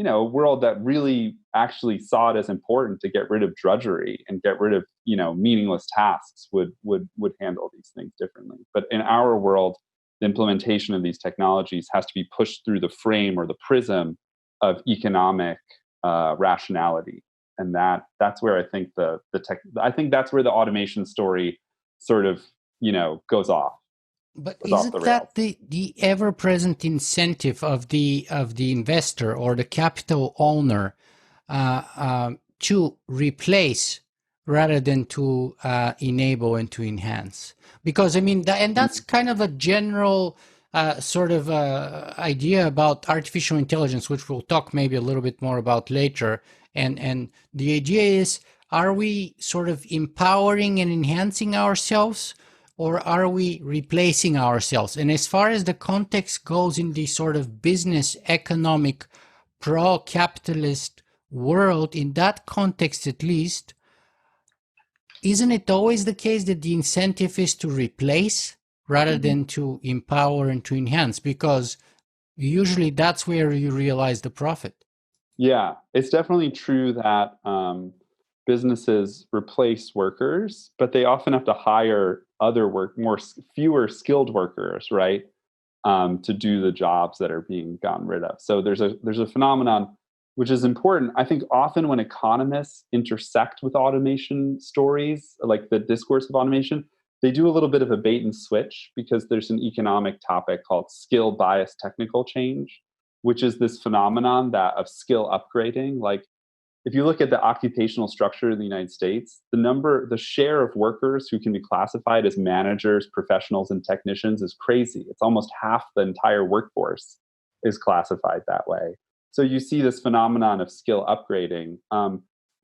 a world that really actually saw it as important to get rid of drudgery and get rid of meaningless tasks would handle these things differently. But in our world, the implementation of these technologies has to be pushed through the frame or the prism of economic rationality, and that's where I think I think that's where the automation story sort of goes off. But isn't that the ever-present incentive of the investor or the capital owner to replace rather than to enable and to enhance? Because I mean, and that's kind of a general sort of idea about artificial intelligence, which we'll talk maybe a little bit more about later. And the idea is, are we sort of empowering and enhancing ourselves, or are we replacing ourselves? And as far as the context goes in the sort of business, economic, pro-capitalist world, in that context at least, isn't it always the case that the incentive is to replace rather than to empower and to enhance? Because usually that's where you realize the profit. Yeah, it's definitely true that businesses replace workers, but they often have to hire fewer skilled workers, right, to do the jobs that are being gotten rid of. So there's a phenomenon which is important. I think often when economists intersect with automation stories, like the discourse of automation, they do a little bit of a bait and switch, because there's an economic topic called skill-biased technical change, which is this phenomenon of skill upgrading. Like, if you look at the occupational structure in the United States, the share of workers who can be classified as managers, professionals, and technicians is crazy. It's almost half the entire workforce is classified that way. So you see this phenomenon of skill upgrading.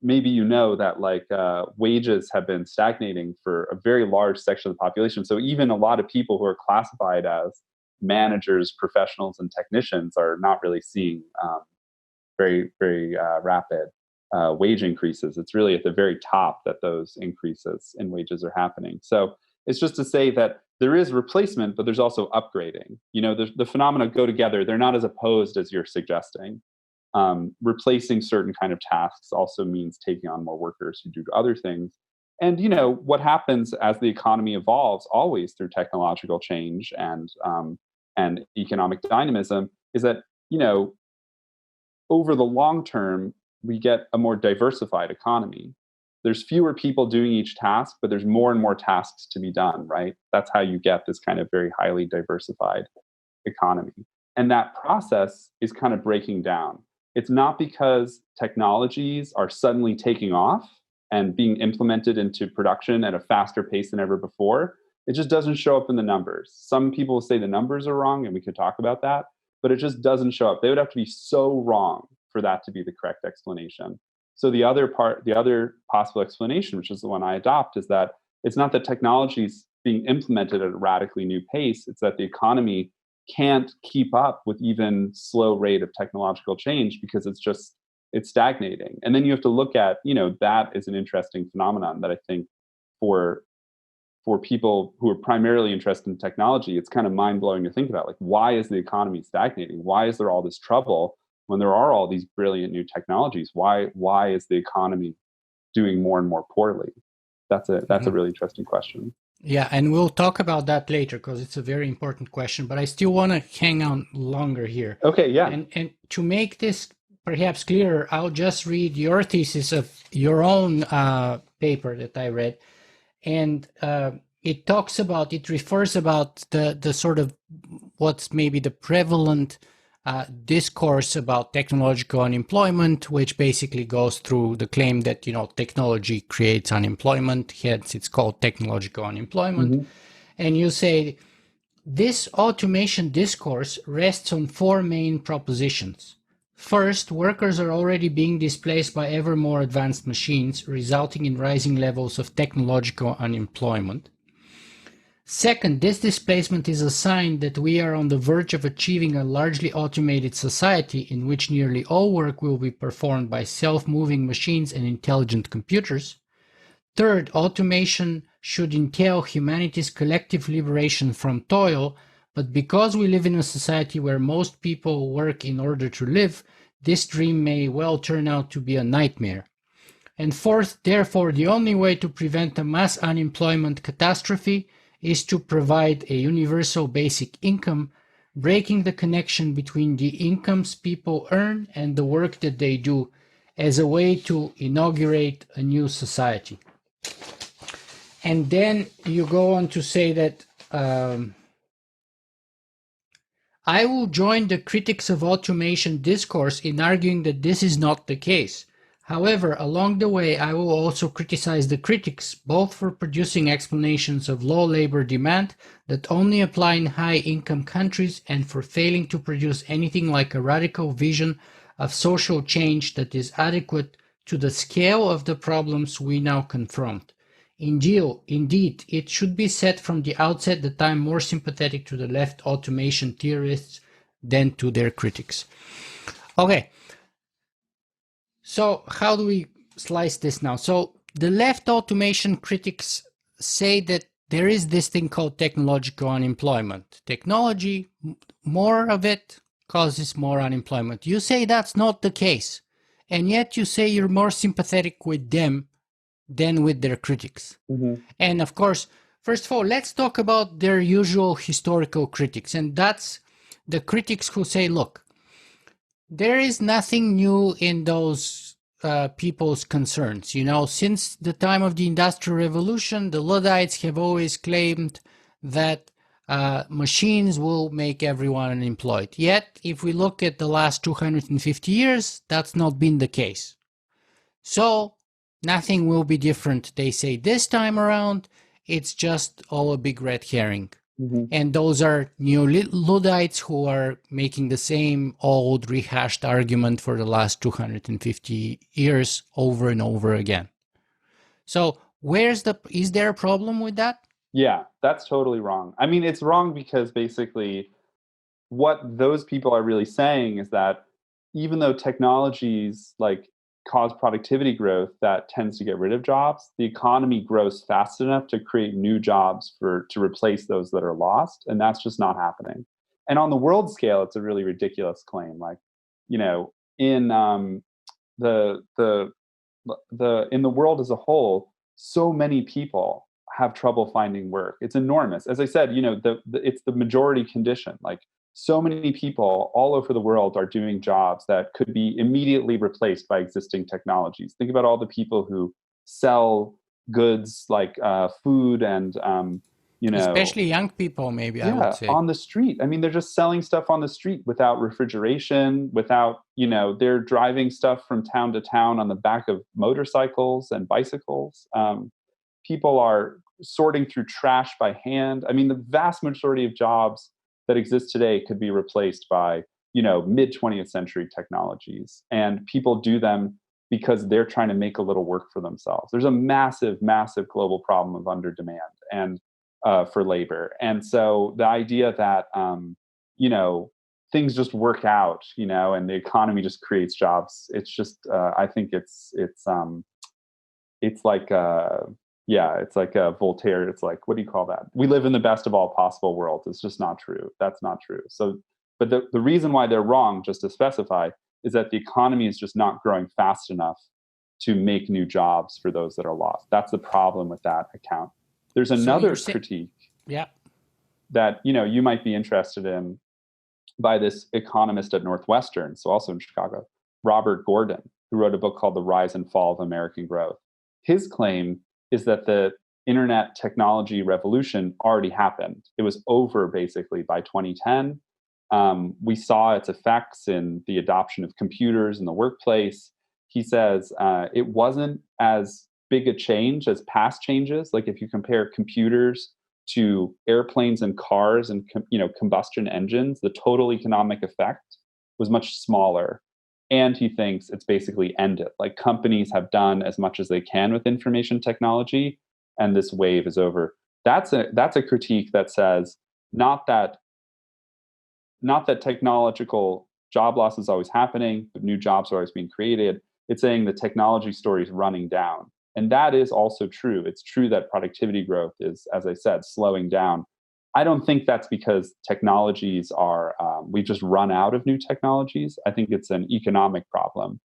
Maybe that wages have been stagnating for a very large section of the population. So even a lot of people who are classified as managers, professionals, and technicians are not really seeing very, very rapid wage increases. It's really at the very top that those increases in wages are happening. So it's just to say that there is replacement, but there's also upgrading. The phenomena go together. They're not as opposed as you're suggesting. Replacing certain kind of tasks also means taking on more workers who do other things. And what happens as the economy evolves, always through technological change and economic dynamism, is that over the long term, we get a more diversified economy. There's fewer people doing each task, but there's more and more tasks to be done, right? That's how you get this kind of very highly diversified economy. And that process is kind of breaking down. It's not because technologies are suddenly taking off and being implemented into production at a faster pace than ever before. It just doesn't show up in the numbers. Some people will say the numbers are wrong, and we could talk about that, but it just doesn't show up. They would have to be so wrong for that to be the correct explanation. So the other possible explanation, which is the one I adopt, is that it's not that technology is being implemented at a radically new pace. It's that the economy can't keep up with even slow rate of technological change, because it's stagnating. And then you have to look at, that is an interesting phenomenon that I think for people who are primarily interested in technology, it's kind of mind-blowing to think about. Like, why is the economy stagnating? Why is there all this trouble when there are all these brilliant new technologies? Why is the economy doing more and more poorly? That's a really interesting question. Yeah, and we'll talk about that later, because it's a very important question, but I still want to hang on longer here. Okay, yeah. And to make this perhaps clearer, I'll just read your thesis of your own paper that I read. And it refers about the sort of what's maybe the prevalent discourse about technological unemployment, which basically goes through the claim that, technology creates unemployment, hence it's called technological unemployment. Mm-hmm. And you say, this automation discourse rests on four main propositions. First, workers are already being displaced by ever more advanced machines, resulting in rising levels of technological unemployment. Second, this displacement is a sign that we are on the verge of achieving a largely automated society in which nearly all work will be performed by self-moving machines and intelligent computers. Third, automation should entail humanity's collective liberation from toil, but because we live in a society where most people work in order to live, this dream may well turn out to be a nightmare. And fourth, therefore, the only way to prevent a mass unemployment catastrophe is to provide a universal basic income, breaking the connection between the incomes people earn and the work that they do as a way to inaugurate a new society. And then you go on to say that I will join the critics of automation discourse in arguing that this is not the case. However, along the way, I will also criticize the critics, both for producing explanations of low labor demand that only apply in high-income countries and for failing to produce anything like a radical vision of social change that is adequate to the scale of the problems we now confront. Indeed, it should be said from the outset that I am more sympathetic to the left automation theorists than to their critics. Okay. So how do we slice this now? So the left automation critics say that there is this thing called technological unemployment. Technology, more of it causes more unemployment. You say that's not the case, and yet you say you're more sympathetic with them than with their critics. Mm-hmm. And of course, first of all, let's talk about their usual historical critics, and that's the critics who say, look, there is nothing new in those people's concerns. You know, since the time of the Industrial Revolution, the Luddites have always claimed that machines will make everyone unemployed. Yet, if we look at the last 250 years, that's not been the case. So, nothing will be different, they say, this time around. It's just all a big red herring. Mm-hmm. And those are neo-Luddites who are making the same old rehashed argument for the last 250 years over and over again. So is there a problem with that? Yeah, that's totally wrong. I mean, it's wrong because basically what those people are really saying is that even though technologies like cause productivity growth that tends to get rid of jobs, the economy grows fast enough to create new jobs to replace those that are lost, and that's just not happening. And on the world scale, it's a really ridiculous claim. Like, you know, in the in the world as a whole, so many people have trouble finding work. It's enormous. As I said, you know, it's the majority condition. Like, so many people all over the world are doing jobs that could be immediately replaced by existing technologies. Think about all the people who sell goods like food and, you know. Especially young people, maybe, I would say. On the street. I mean, they're just selling stuff on the street without refrigeration, without, you know, they're driving stuff from town to town on the back of motorcycles and bicycles. People are sorting through trash by hand. I mean, the vast majority of jobs that exist today could be replaced by, you know, mid-20th century technologies. And people do them because they're trying to make a little work for themselves. There's a massive, massive global problem of under-demand and for labor. And so the idea that, you know, things just work out, you know, and the economy just creates jobs, it's just, I think it's like, it's like Voltaire. It's like, what do you call that? We live in the best of all possible worlds. It's just not true. That's not true. So, but the reason why they're wrong, just to specify, is that the economy is just not growing fast enough to make new jobs for those that are lost. That's the problem with that account. There's another critique that, you know, you might be interested in by this economist at Northwestern, so also in Chicago, Robert Gordon, who wrote a book called The Rise and Fall of American Growth. His claim is that the internet technology revolution already happened. It was over basically by 2010. We saw its effects in the adoption of computers in the workplace. He says it wasn't as big a change as past changes. Like if you compare computers to airplanes and cars and combustion engines, the total economic effect was much smaller. And he thinks it's basically ended. Like companies have done as much as they can with information technology, and this wave is over. That's a critique that says not that technological job loss is always happening, but new jobs are always being created. It's saying the technology story is running down. And that is also true. It's true that productivity growth is, as I said, slowing down. I don't think that's because technologies are, we've just run out of new technologies. I think it's an economic problem.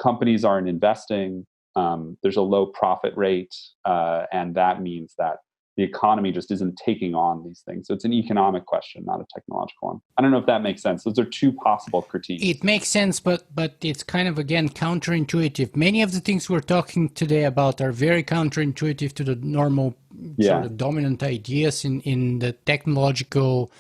Companies aren't investing. There's a low profit rate. And that means that the economy just isn't taking on these things. So it's an economic question, not a technological one. I don't know if that makes sense. Those are two possible critiques. It makes sense, but it's kind of, again, counterintuitive. Many of the things we're talking today about are very counterintuitive to the normal sort of dominant ideas in the technological,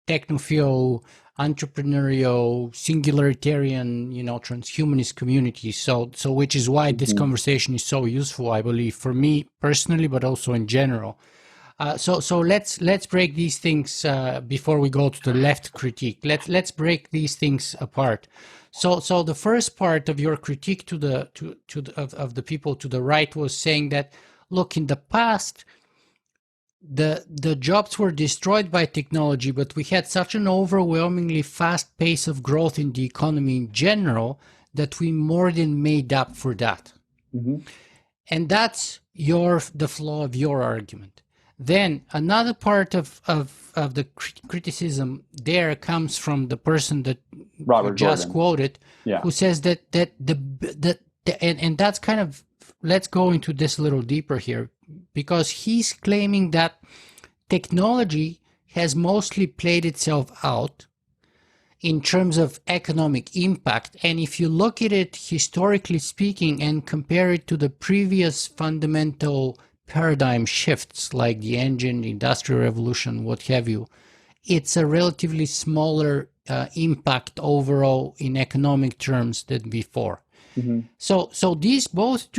technophile, entrepreneurial, singularitarian, transhumanist community. So which is why this conversation is so useful, I believe, for me personally, but also in general. So let's break these things before we go to the left critique. Let's break these things apart. So the first part of your critique of the people to the right was saying that, look, in the past, the jobs were destroyed by technology, but we had such an overwhelmingly fast pace of growth in the economy in general that we more than made up for that. And that's the flaw of your argument. Then another part of the criticism there comes from the person that Robert you just quoted, who says that and that's kind of, let's go into this a little deeper here, because he's claiming that technology has mostly played itself out in terms of economic impact. And if you look at it historically speaking and compare it to the previous fundamental paradigm shifts like the engine, the industrial revolution, what have you, it's a relatively smaller impact overall in economic terms than before. So these both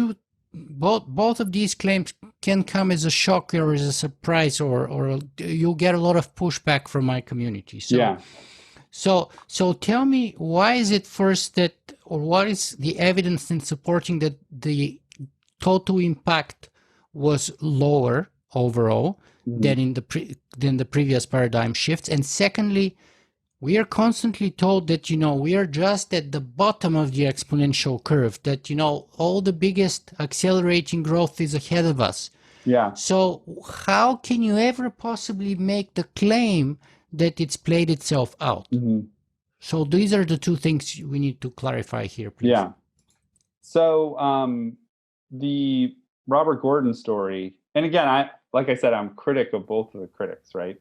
of these claims can come as a shock or as a surprise, or you'll get a lot of pushback from my community. So tell me, why is it first that, or what is the evidence in supporting that the total impact was lower overall than the previous paradigm shifts? And secondly, we are constantly told that, we are just at the bottom of the exponential curve, that, all the biggest accelerating growth is ahead of us. So how can you ever possibly make the claim that it's played itself out? So these are the two things we need to clarify here, please. So the Robert Gordon story, and again, like I said, I'm critic of both of the critics, right?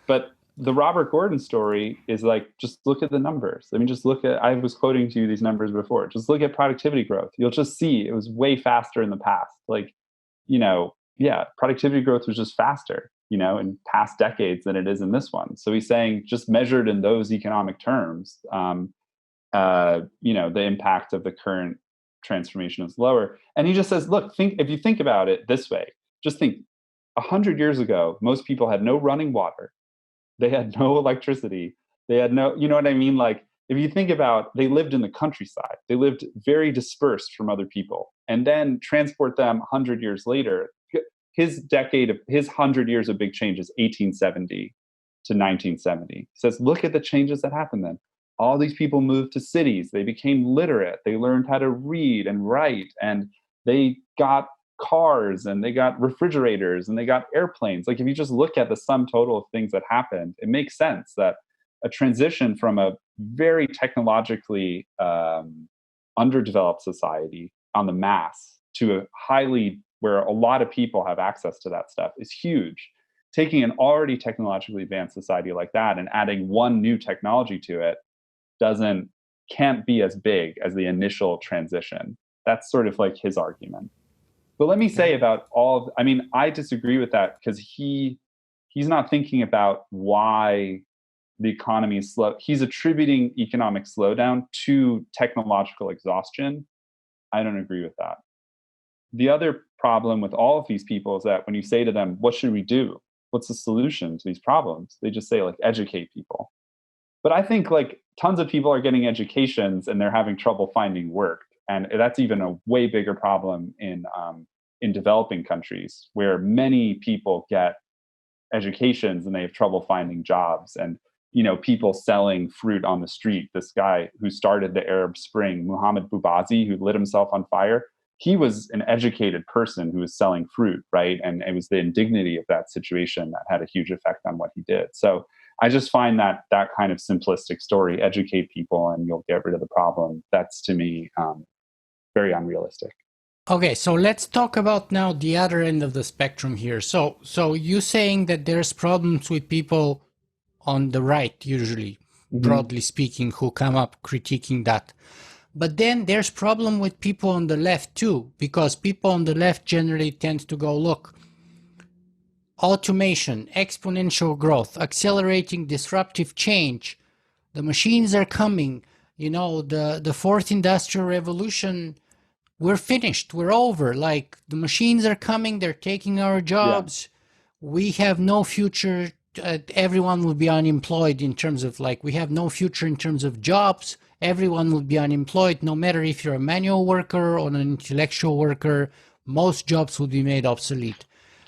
But the Robert Gordon story is like, just look at the numbers. I mean, just look at, I was quoting to you these numbers before. Just look at productivity growth. You'll just see it was way faster in the past. Like, productivity growth was just faster, in past decades than it is in this one. So he's saying, just measured in those economic terms, the impact of the current transformation is lower. And he just says, look, if you think about it this way, just think 100 years ago, most people had no running water. They had no electricity. They had no, you know what I mean? Like, if you think about, they lived in the countryside. They lived very dispersed from other people. And then transport them 100 years later. His 100 years of big change is 1870 to 1970. He says, look at the changes that happened then. All these people moved to cities. They became literate. They learned how to read and write. And they got cars, and they got refrigerators, and they got airplanes. Like, if you just look at the sum total of things that happened, it makes sense that a transition from a very technologically underdeveloped society on the mass to a highly, where a lot of people have access to that stuff, is huge. Taking an already technologically advanced society like that and adding one new technology to it can't be as big as the initial transition. That's sort of like his argument. But let me say about I disagree with that, because he's not thinking about why the economy is slow. He's attributing economic slowdown to technological exhaustion. I don't agree with that. The other problem with all of these people is that when you say to them, what should we do? What's the solution to these problems? They just say, like, educate people. But I think, like, tons of people are getting educations and they're having trouble finding work. And that's even a way bigger problem in in developing countries where many people get educations and they have trouble finding jobs. And, people selling fruit on the street. This guy who started the Arab Spring, Muhammad Boubazi, who lit himself on fire, he was an educated person who was selling fruit, right? And it was the indignity of that situation that had a huge effect on what he did. So I just find that kind of simplistic story, educate people and you'll get rid of the problem, that's to me very unrealistic. Okay, so let's talk about now the other end of the spectrum here. So you saying that there's problems with people on the right, usually, broadly speaking, who come up critiquing that. But then there's problem with people on the left too, because people on the left generally tend to go, look, automation, exponential growth, accelerating disruptive change, the machines are coming, the fourth industrial revolution, we're finished, we're over, like the machines are coming, they're taking our jobs, we have no future, everyone will be unemployed in terms of we have no future in terms of jobs, everyone will be unemployed, no matter if you're a manual worker or an intellectual worker, most jobs will be made obsolete.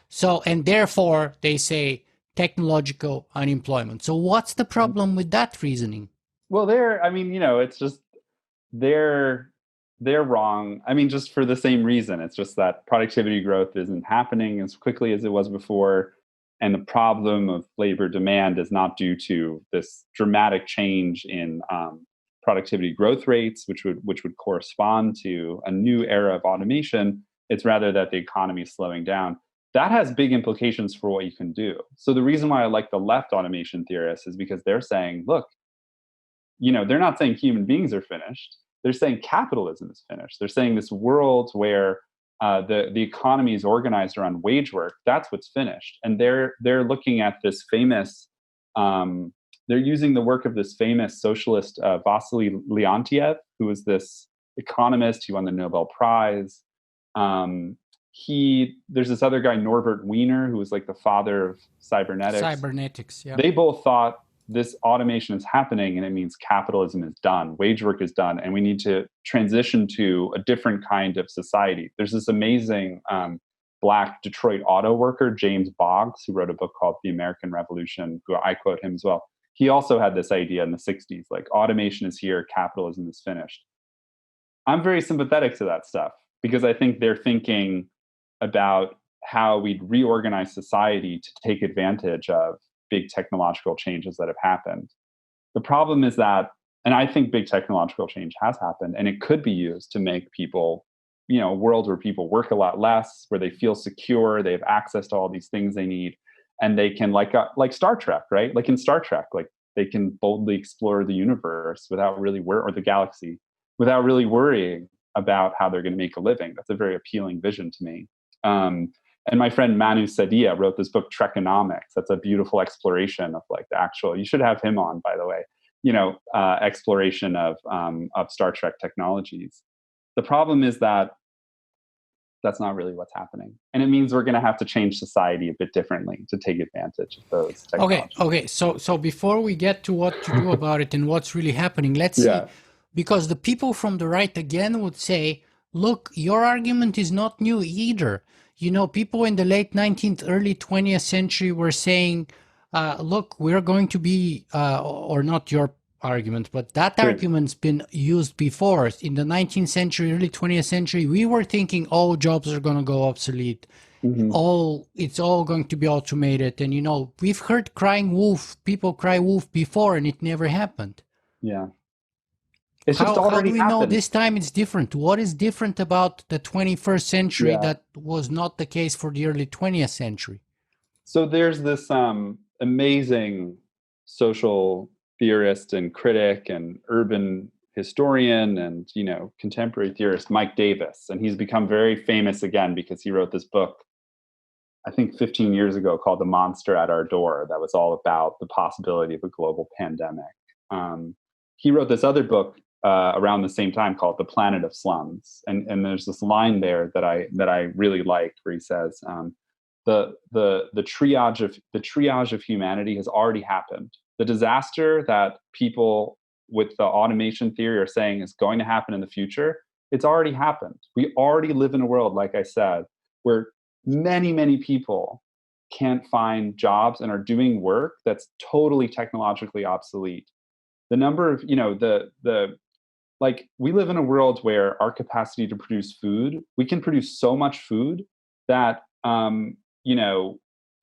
So, and therefore they say technological unemployment. So what's the problem with that reasoning? Well, it's just, they're wrong. I mean, just for the same reason. It's just that productivity growth isn't happening as quickly as it was before. And the problem of labor demand is not due to this dramatic change in productivity growth rates, which would correspond to a new era of automation. It's rather that the economy is slowing down. That has big implications for what you can do. So the reason why I like the left automation theorists is because they're saying, look, they're not saying human beings are finished. They're saying capitalism is finished. They're saying this world where the economy is organized around wage work, that's what's finished. And they're looking at this famous, they're using the work of this famous socialist Vasily Leontiev, who was this economist. He won the Nobel Prize. There's this other guy, Norbert Wiener, who was like the father of cybernetics. Cybernetics, yeah. They both thought this automation is happening and it means capitalism is done, wage work is done, and we need to transition to a different kind of society. There's this amazing Black Detroit auto worker, James Boggs, who wrote a book called The American Revolution, who I quote him as well. He also had this idea in the 60s, like automation is here, capitalism is finished. I'm very sympathetic to that stuff because I think they're thinking about how we'd reorganize society to take advantage of big technological changes that have happened. The problem is that, and I think big technological change has happened, and it could be used to make people, a world where people work a lot less, where they feel secure, they have access to all these things they need, and they can, like Star Trek, right? Like in Star Trek, like they can boldly explore the universe without really or the galaxy, without really worrying about how they're going to make a living. That's a very appealing vision to me. And my friend Manu Sadia wrote this book, Trekonomics. That's a beautiful exploration of like the actual, you should have him on, by the way, exploration of Star Trek technologies. The problem is that that's not really what's happening. And it means we're going to have to change society a bit differently to take advantage of those technologies. Okay. So before we get to what to do about it and what's really happening, let's see. Because the people from the right again would say, look, your argument is not new either. People in the late 19th, early 20th century were saying, look, we're going to be, or not your argument, but that argument's been used before. In the 19th century, early 20th century, we were thinking, jobs are going to go obsolete. It's all going to be automated. And, we've heard people cry wolf before, and it never happened. Yeah. How do we know this time it's different? What is different about the 21st century that was not the case for the early 20th century? So there's this amazing social theorist and critic and urban historian and, contemporary theorist, Mike Davis. And he's become very famous again because he wrote this book, I think 15 years ago, called The Monster at Our Door, that was all about the possibility of a global pandemic. He wrote this other book around the same time called The Planet of Slums. And there's this line there that I really like where he says, the triage of humanity has already happened. The disaster that people with the automation theory are saying is going to happen in the future, it's already happened. We already live in a world, like I said, where many, many people can't find jobs and are doing work that's totally technologically obsolete. The number of, like, we live in a world where our capacity to produce food, we can produce so much food that,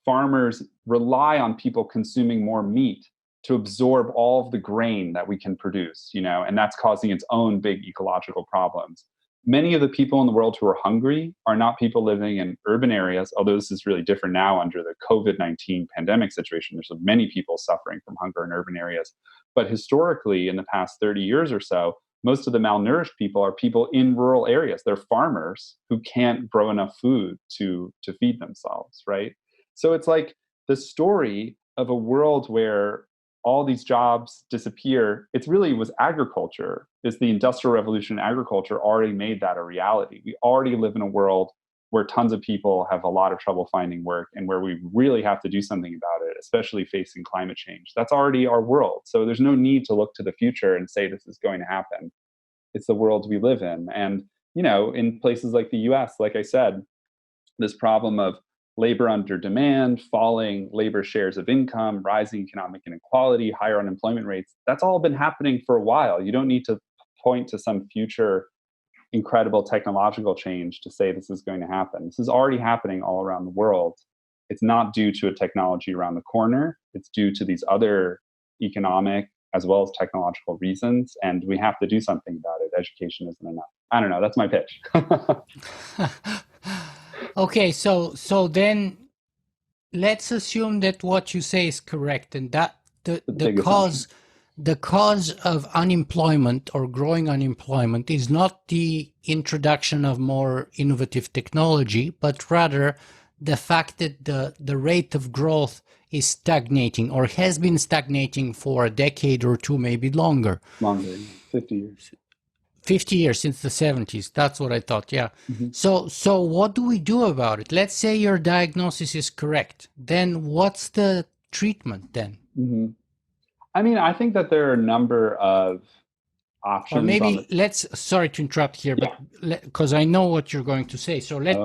farmers rely on people consuming more meat to absorb all of the grain that we can produce, and that's causing its own big ecological problems. Many of the people in the world who are hungry are not people living in urban areas, although this is really different now under the COVID-19 pandemic situation. There's many people suffering from hunger in urban areas. But historically, in the past 30 years or so, most of the malnourished people are people in rural areas. They're farmers who can't grow enough food to feed themselves, right? So it's like the story of a world where all these jobs disappear. It really was agriculture. Is the Industrial Revolution, agriculture already made that a reality. We already live in a world where tons of people have a lot of trouble finding work and where we really have to do something about it, especially facing climate change. That's already our world. So there's no need to look to the future and say this is going to happen. It's the world we live in. And, in places like the US, like I said, this problem of labor under demand, falling labor shares of income, rising economic inequality, higher unemployment rates, that's all been happening for a while. You don't need to point to some future incredible technological change to say this is going to happen. This is already happening all around the world. It's not due to a technology around the corner. It's due to these other economic as well as technological reasons, and we have to do something about it. Education isn't enough. I don't know. That's my pitch. Okay, so then let's assume that what you say is correct, and that the cause of unemployment or growing unemployment is not the introduction of more innovative technology, but rather the fact that the rate of growth is stagnating or has been stagnating for a decade or two, maybe longer. Longer, 50 years. 50 years since the 70s. That's what I thought. Yeah. Mm-hmm. So what do we do about it? Let's say your diagnosis is correct. Then what's the treatment then? Mm-hmm. I mean, I think that there are a number of options. Or maybe sorry to interrupt here, but because I know what you're going to say. So let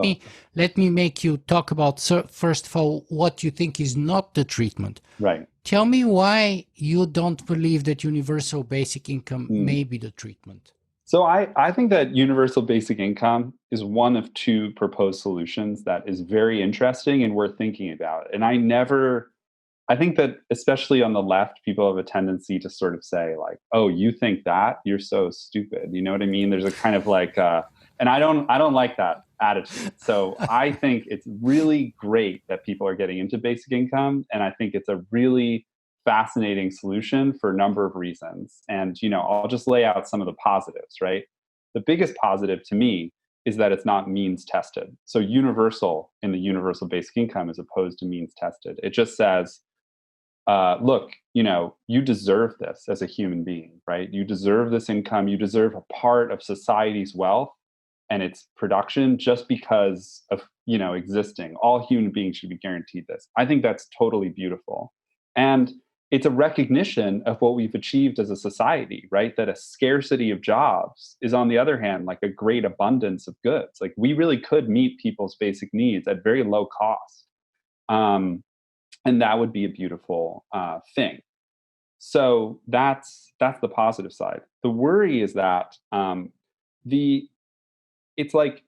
me make you talk about, first of all, what you think is not the treatment. Right. Tell me why you don't believe that universal basic income may be the treatment. So I think that universal basic income is one of two proposed solutions that is very interesting and worth thinking about. And I think that especially on the left, people have a tendency to sort of say like, oh, you think that? You're so stupid. You know what I mean? There's a kind of like, and I don't like that attitude. So I think it's really great that people are getting into basic income. And I think it's a really fascinating solution for a number of reasons. And, I'll just lay out some of the positives, right? The biggest positive to me is that it's not means tested. So universal in the universal basic income as opposed to means tested. It just says, look, you deserve this as a human being, right? You deserve this income. You deserve a part of society's wealth and its production just because of, existing. All human beings should be guaranteed this. I think that's totally beautiful. And it's a recognition of what we've achieved as a society, right? That a scarcity of jobs is, on the other hand, like a great abundance of goods. Like we really could meet people's basic needs at very low cost. And that would be a beautiful thing. So that's the positive side. The worry is that it's like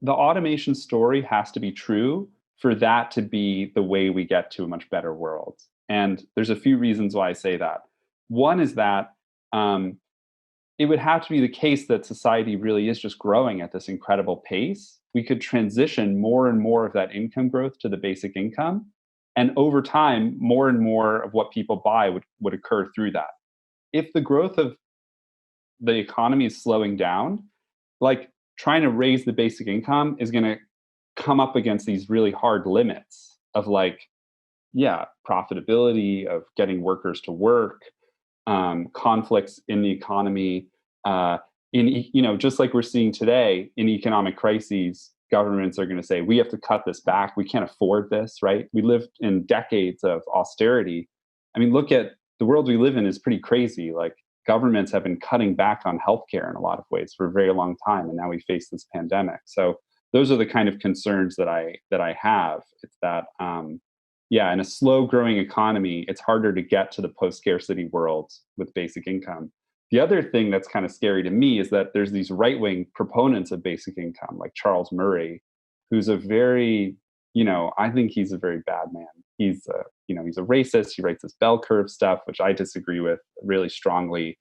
the automation story has to be true for that to be the way we get to a much better world. And there's a few reasons why I say that. One is that it would have to be the case that society really is just growing at this incredible pace. We could transition more and more of that income growth to the basic income. And over time, more and more of what people buy would occur through that. If the growth of the economy is slowing down, like trying to raise the basic income is going to come up against these really hard limits of profitability, of getting workers to work, conflicts in the economy, just like we're seeing today in economic crises. Governments are going to say, we have to cut this back. We can't afford this, right? We lived in decades of austerity. I mean, look at the world we live in is pretty crazy. Like governments have been cutting back on healthcare in a lot of ways for a very long time. And now we face this pandemic. So those are the kind of concerns that I have. It's that in a slow growing economy, it's harder to get to the post-scarcity world with basic income. The other thing that's kind of scary to me is that there's these right-wing proponents of basic income, like Charles Murray, who's a very, I think he's a very bad man. He's he's a racist. He writes this bell curve stuff, which I disagree with really strongly.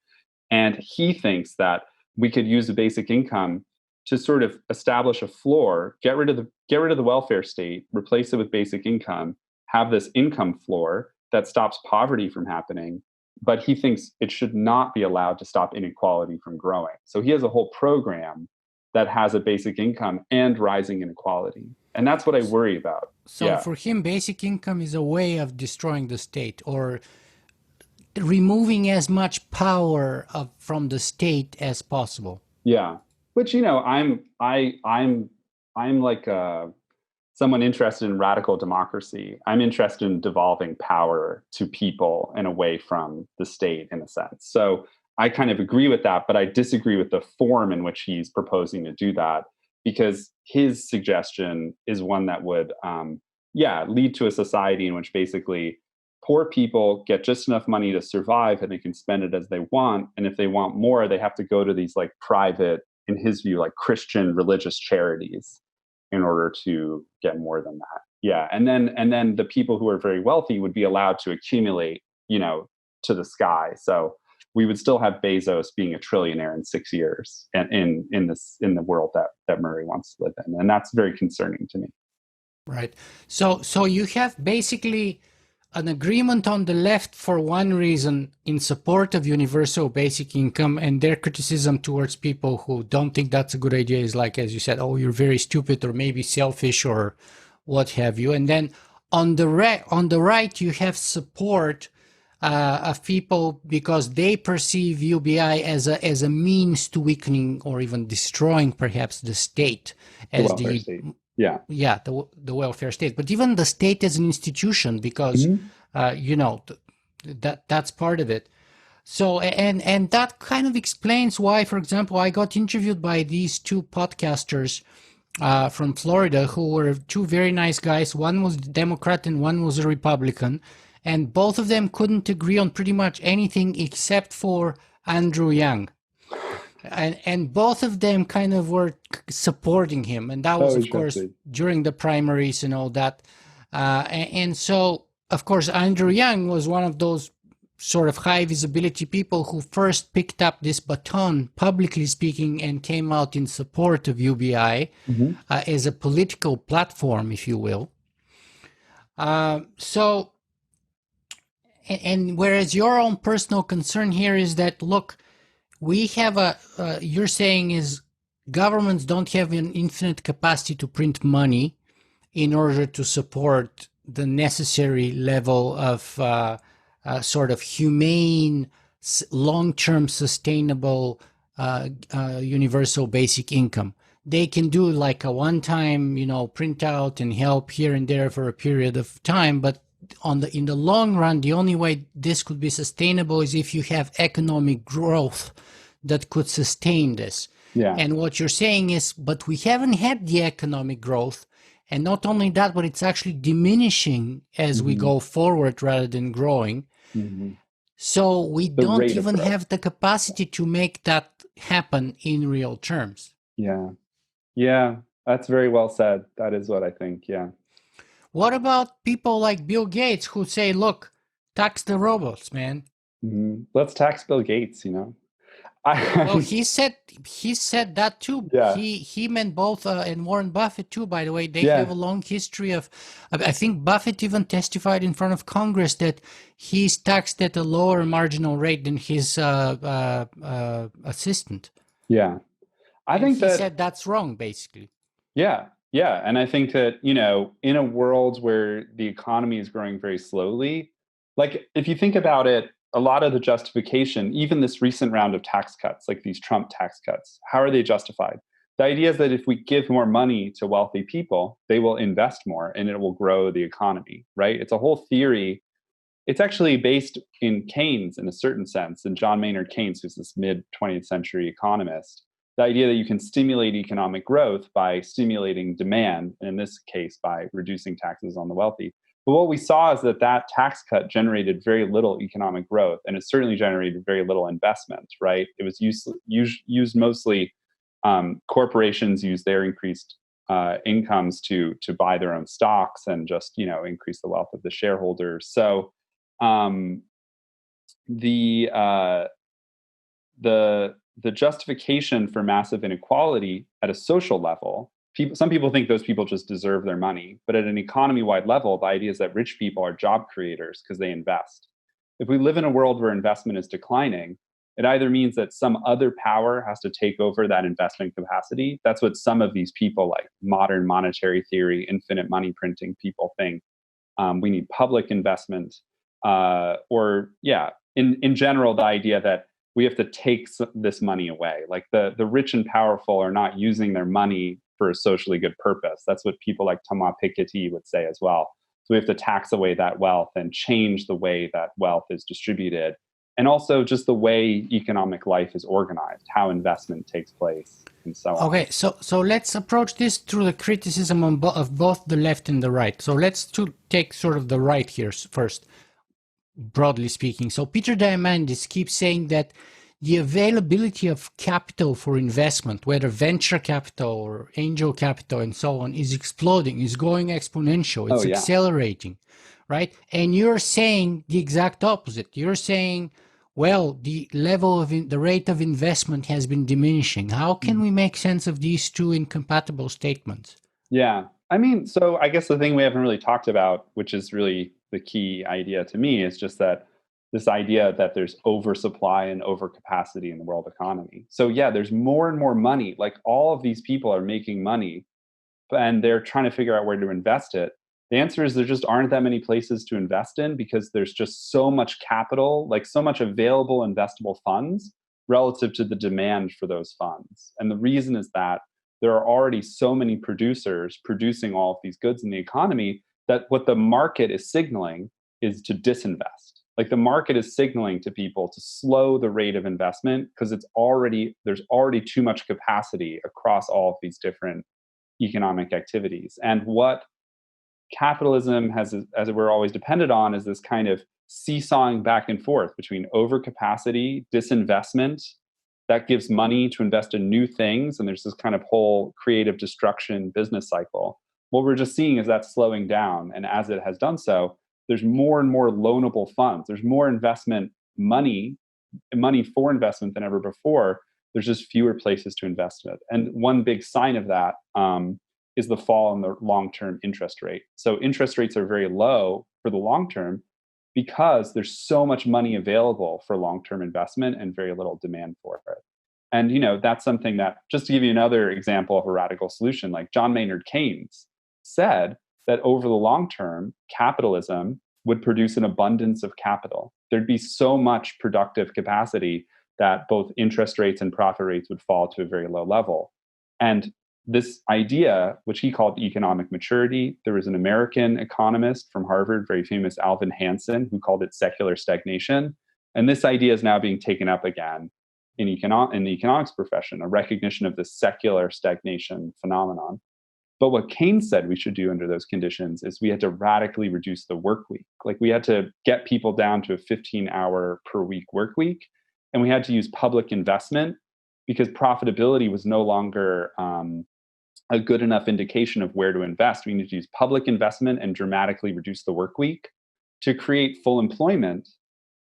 And he thinks that we could use the basic income to sort of establish a floor, get rid of the welfare state, replace it with basic income, have this income floor that stops poverty from happening. But he thinks it should not be allowed to stop inequality from growing. So he has a whole program that has a basic income and rising inequality. And that's what I worry about. So for him, basic income is a way of destroying the state or removing as much power from the state as possible. Yeah, which I'm like someone interested in radical democracy. I'm interested in devolving power to people and away from the state, in a sense. So I kind of agree with that, but I disagree with the form in which he's proposing to do that, because his suggestion is one that would, lead to a society in which basically poor people get just enough money to survive and they can spend it as they want. And if they want more, they have to go to these like private, in his view, like Christian religious charities in order to get more than that. Yeah. And then the people who are very wealthy would be allowed to accumulate, to the sky. So we would still have Bezos being a trillionaire in 6 years and in the world that Murray wants to live in. And that's very concerning to me. Right. So you have basically an agreement on the left for one reason in support of universal basic income, and their criticism towards people who don't think that's a good idea is like, as you said, oh, you're very stupid or maybe selfish or what have you. And then on the right, you have support of people because they perceive UBI as a means to weakening or even destroying perhaps the state as the state. The welfare state, but even the state as an institution, because that's part of it. So and that kind of explains why, for example, I got interviewed by these two podcasters from Florida who were two very nice guys. One was a Democrat and one was a Republican, and both of them couldn't agree on pretty much anything except for Andrew Yang. And both of them kind of were supporting him. And that was, of course, during the primaries and all that. And so, of course, Andrew Yang was one of those sort of high visibility people who first picked up this baton, publicly speaking, and came out in support of UBI as a political platform, if you will. So, whereas your own personal concern here is that, look, we have you're saying is governments don't have an infinite capacity to print money in order to support the necessary level of sort of humane, long-term sustainable universal basic income. They can do like a one-time, printout and help here and there for a period of time, but in the long run, the only way this could be sustainable is if you have economic growth that could sustain this. Yeah. And what you're saying is, but we haven't had the economic growth. And not only that, but it's actually diminishing as we go forward rather than growing. So we don't even have the capacity to make that happen in real terms. Yeah. Yeah. That's very well said. That is what I think. Yeah. What about people like Bill Gates who say, look, tax the robots, man? Let's tax Bill Gates, Well, he said that too. Yeah. He meant both, and Warren Buffett too, by the way. They have a long history of, I think Buffett even testified in front of Congress that he's taxed at a lower marginal rate than his assistant. Yeah. I think he said that's wrong, basically. Yeah. Yeah. And I think that, in a world where the economy is growing very slowly, like if you think about it, a lot of the justification, even this recent round of tax cuts, like these Trump tax cuts, how are they justified? The idea is that if we give more money to wealthy people, they will invest more and it will grow the economy, right? It's a whole theory. It's actually based in Keynes in a certain sense, in John Maynard Keynes, who's this mid-20th century economist. the idea that you can stimulate economic growth by stimulating demand, and in this case, by reducing taxes on the wealthy. But what we saw is that that tax cut generated very little economic growth, and it certainly generated very little investment, right? It was used mostly, corporations use their increased incomes to buy their own stocks and just, increase the wealth of the shareholders. So um, the uh, the justification for massive inequality at a social level, some people think those people just deserve their money, but at an economy-wide level, the idea is that rich people are job creators because they invest. If we live in a world where investment is declining, it either means that some other power has to take over that investment capacity. That's what some of these people, like modern monetary theory, infinite money printing people, think. We need public investment, in general, the idea that we have to take this money away. Like the rich and powerful are not using their money for a socially good purpose. That's what people like Thomas Piketty would say as well. So we have to tax away that wealth and change the way that wealth is distributed. And also just the way economic life is organized, how investment takes place, and so on. Okay, so let's approach this through the criticism of both the left and the right. So let's take sort of the right here first, broadly speaking. So Peter Diamandis keeps saying that the availability of capital for investment, whether venture capital or angel capital and so on, is exploding, is going exponential, it's accelerating, right? And you're saying the exact opposite. You're saying, well, the level of the rate of investment has been diminishing. How can we make sense of these two incompatible statements? Yeah. I mean, so I guess the thing we haven't really talked about, which is really the key idea to me, is just that this idea that there's oversupply and overcapacity in the world economy. So yeah, there's more and more money. Like all of these people are making money and they're trying to figure out where to invest it. The answer is there just aren't that many places to invest in because there's just so much capital, like so much available investable funds relative to the demand for those funds. And the reason is that there are already so many producers producing all of these goods in the economy that what the market is signaling is to disinvest. Like the market is signaling to people to slow the rate of investment because there's already too much capacity across all of these different economic activities. And what capitalism has, as we're always dependent on, is this kind of seesawing back and forth between overcapacity, disinvestment, that gives money to invest in new things, and there's this kind of whole creative destruction business cycle. What we're just seeing is that slowing down, and as it has done so, there's more and more loanable funds. There's more money for investment than ever before. There's just fewer places to invest in it. And one big sign of that is the fall in the long-term interest rate. So interest rates are very low for the long term because there's so much money available for long-term investment and very little demand for it. And that's something that, just to give you another example of a radical solution, like John Maynard Keynes said that over the long term, capitalism would produce an abundance of capital. There'd be so much productive capacity that both interest rates and profit rates would fall to a very low level. And this idea, which he called economic maturity, there was an American economist from Harvard, very famous, Alvin Hansen, who called it secular stagnation. And this idea is now being taken up again in the economics profession, a recognition of the secular stagnation phenomenon. But what Keynes said we should do under those conditions is we had to radically reduce the work week. Like we had to get people down to a 15-hour per week work week, and we had to use public investment because profitability was no longer a good enough indication of where to invest. We need to use public investment and dramatically reduce the work week to create full employment.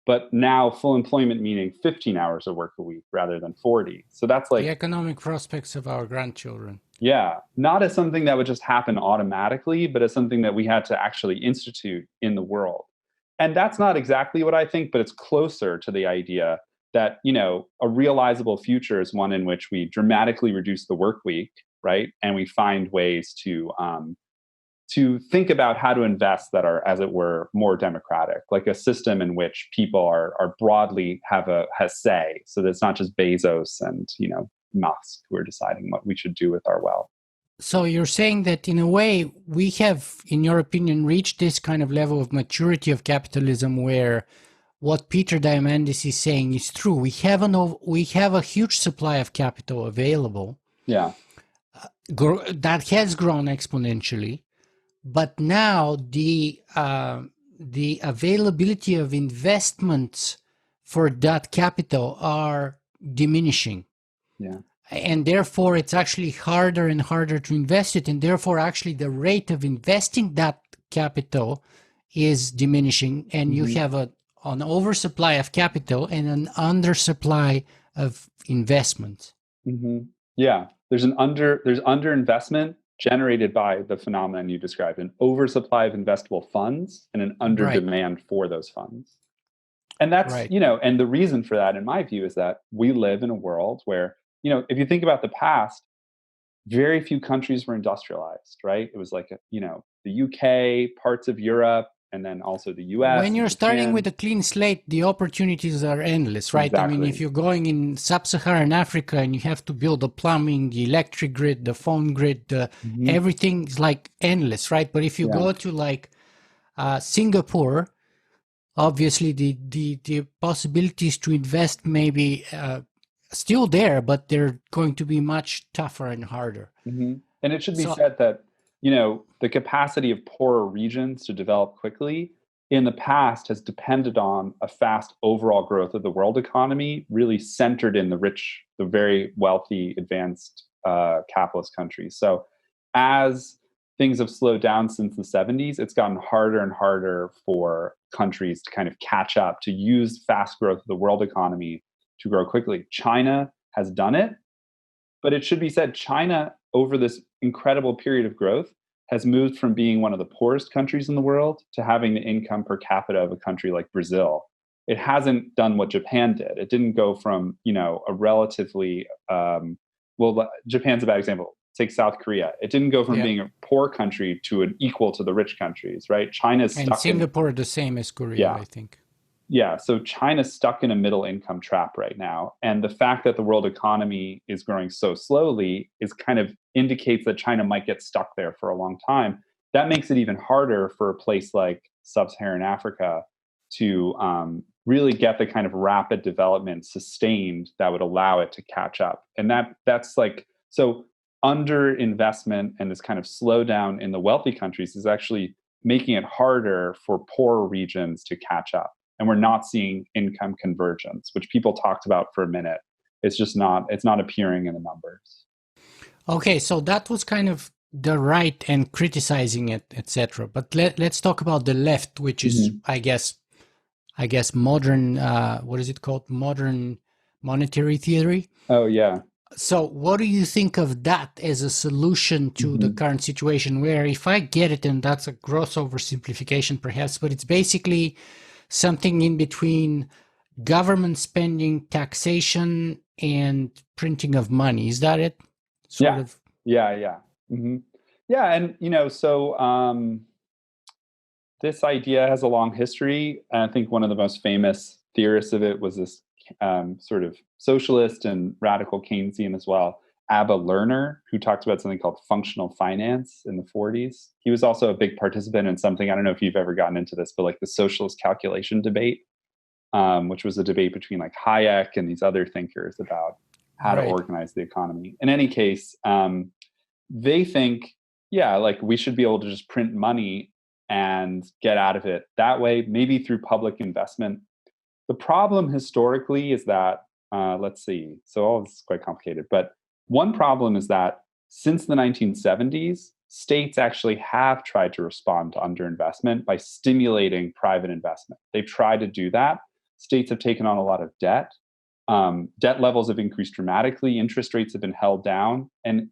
But now full employment meaning 15 hours of work a week rather than 40. So that's like the economic prospects of our grandchildren. Yeah, not as something that would just happen automatically, but as something that we had to actually institute in the world. And that's not exactly what I think, but it's closer to the idea that, a realizable future is one in which we dramatically reduce the work week, right? And we find ways to think about how to invest that are, as it were, more democratic, like a system in which people are broadly have say. So that it's not just Bezos and, Musk who are deciding what we should do with our wealth. So you're saying that in a way we have, in your opinion, reached this kind of level of maturity of capitalism where what Peter Diamandis is saying is true. We have a huge supply of capital available. Yeah. That has grown exponentially, but now the availability of investments for that capital are diminishing. Yeah. And therefore, it's actually harder and harder to invest it. And therefore, actually, the rate of investing that capital is diminishing. And you have an oversupply of capital and an undersupply of investment. Yeah. There's underinvestment generated by the phenomenon you described, an oversupply of investable funds and an under demand for those funds. And that's, and the reason for that, in my view, is that we live in a world where, if you think about the past, very few countries were industrialized, right? It was like, the UK, parts of Europe, and then also the US. When you're starting with a clean slate, the opportunities are endless, right? Exactly. I mean, if you're going in sub-Saharan Africa and you have to build the plumbing, the electric grid, the phone grid, everything is like endless, right? But if you go to like Singapore, obviously the possibilities to invest may be still there, but they're going to be much tougher and harder. And it should be said that, the capacity of poorer regions to develop quickly in the past has depended on a fast overall growth of the world economy, really centered in the rich, the very wealthy, advanced capitalist countries. So as things have slowed down since the 70s, it's gotten harder and harder for countries to kind of catch up, to use fast growth of the world economy to grow quickly. China has done it, but it should be said, China, over this incredible period of growth, has moved from being one of the poorest countries in the world to having the income per capita of a country like Brazil. It hasn't done what Japan did. It didn't go from, a relatively, Japan's a bad example. Take South Korea. It didn't go from being a poor country to an equal to the rich countries, right? China's stuck and Singapore the same as Korea, I think. Yeah, so China's stuck in a middle income trap right now. And the fact that the world economy is growing so slowly is kind of indicates that China might get stuck there for a long time. That makes it even harder for a place like sub-Saharan Africa to really get the kind of rapid development sustained that would allow it to catch up. And that's like, so underinvestment and this kind of slowdown in the wealthy countries is actually making it harder for poorer regions to catch up. And we're not seeing income convergence, which people talked about for a minute. It's not appearing in the numbers. Okay, so that was kind of the right and criticizing it, etc. But let's talk about the left, which is, I guess, modern. What is it called? Modern monetary theory. Oh yeah. So, what do you think of that as a solution to the current situation? Where, if I get it, and that's a gross oversimplification, perhaps, but it's basically something in between government spending, taxation, and printing of money. Is that it? Yeah. Yeah, and so this idea has a long history. And I think one of the most famous theorists of it was this sort of socialist and radical Keynesian as well, Abba Lerner, who talked about something called functional finance in the 40s. He was also a big participant in something, I don't know if you've ever gotten into this, but like the socialist calculation debate, which was a debate between like Hayek and these other thinkers about how to organize the economy. In any case, they think, like we should be able to just print money and get out of it that way, maybe through public investment. The problem historically is that, let's see, so all this is quite complicated, but one problem is that since the 1970s, states actually have tried to respond to underinvestment by stimulating private investment. They've tried to do that. States have taken on a lot of debt. Debt levels have increased dramatically. Interest rates have been held down. And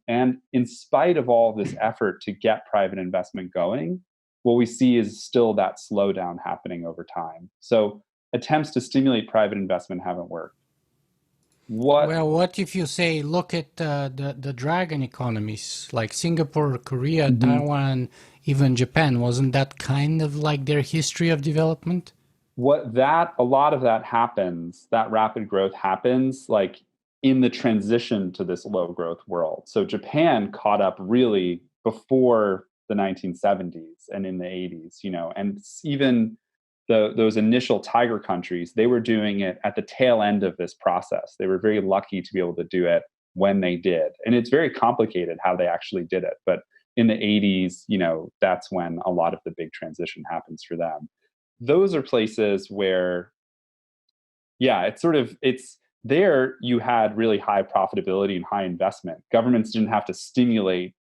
in spite of all this effort to get private investment going, what we see is still that slowdown happening over time. So attempts to stimulate private investment haven't worked. What if you say, look at the dragon economies like Singapore, Korea, Taiwan, even Japan? Wasn't that kind of like their history of development? A lot of that happens, that rapid growth happens like in the transition to this low growth world. So Japan caught up really before the 1970s and in the 80s, and even those initial tiger countries, they were doing it at the tail end of this process. They were very lucky to be able to do it when they did. And it's very complicated how they actually did it. But in the 80s, that's when a lot of the big transition happens for them. Those are places where, it's there you had really high profitability and high investment. Governments didn't have to stimulate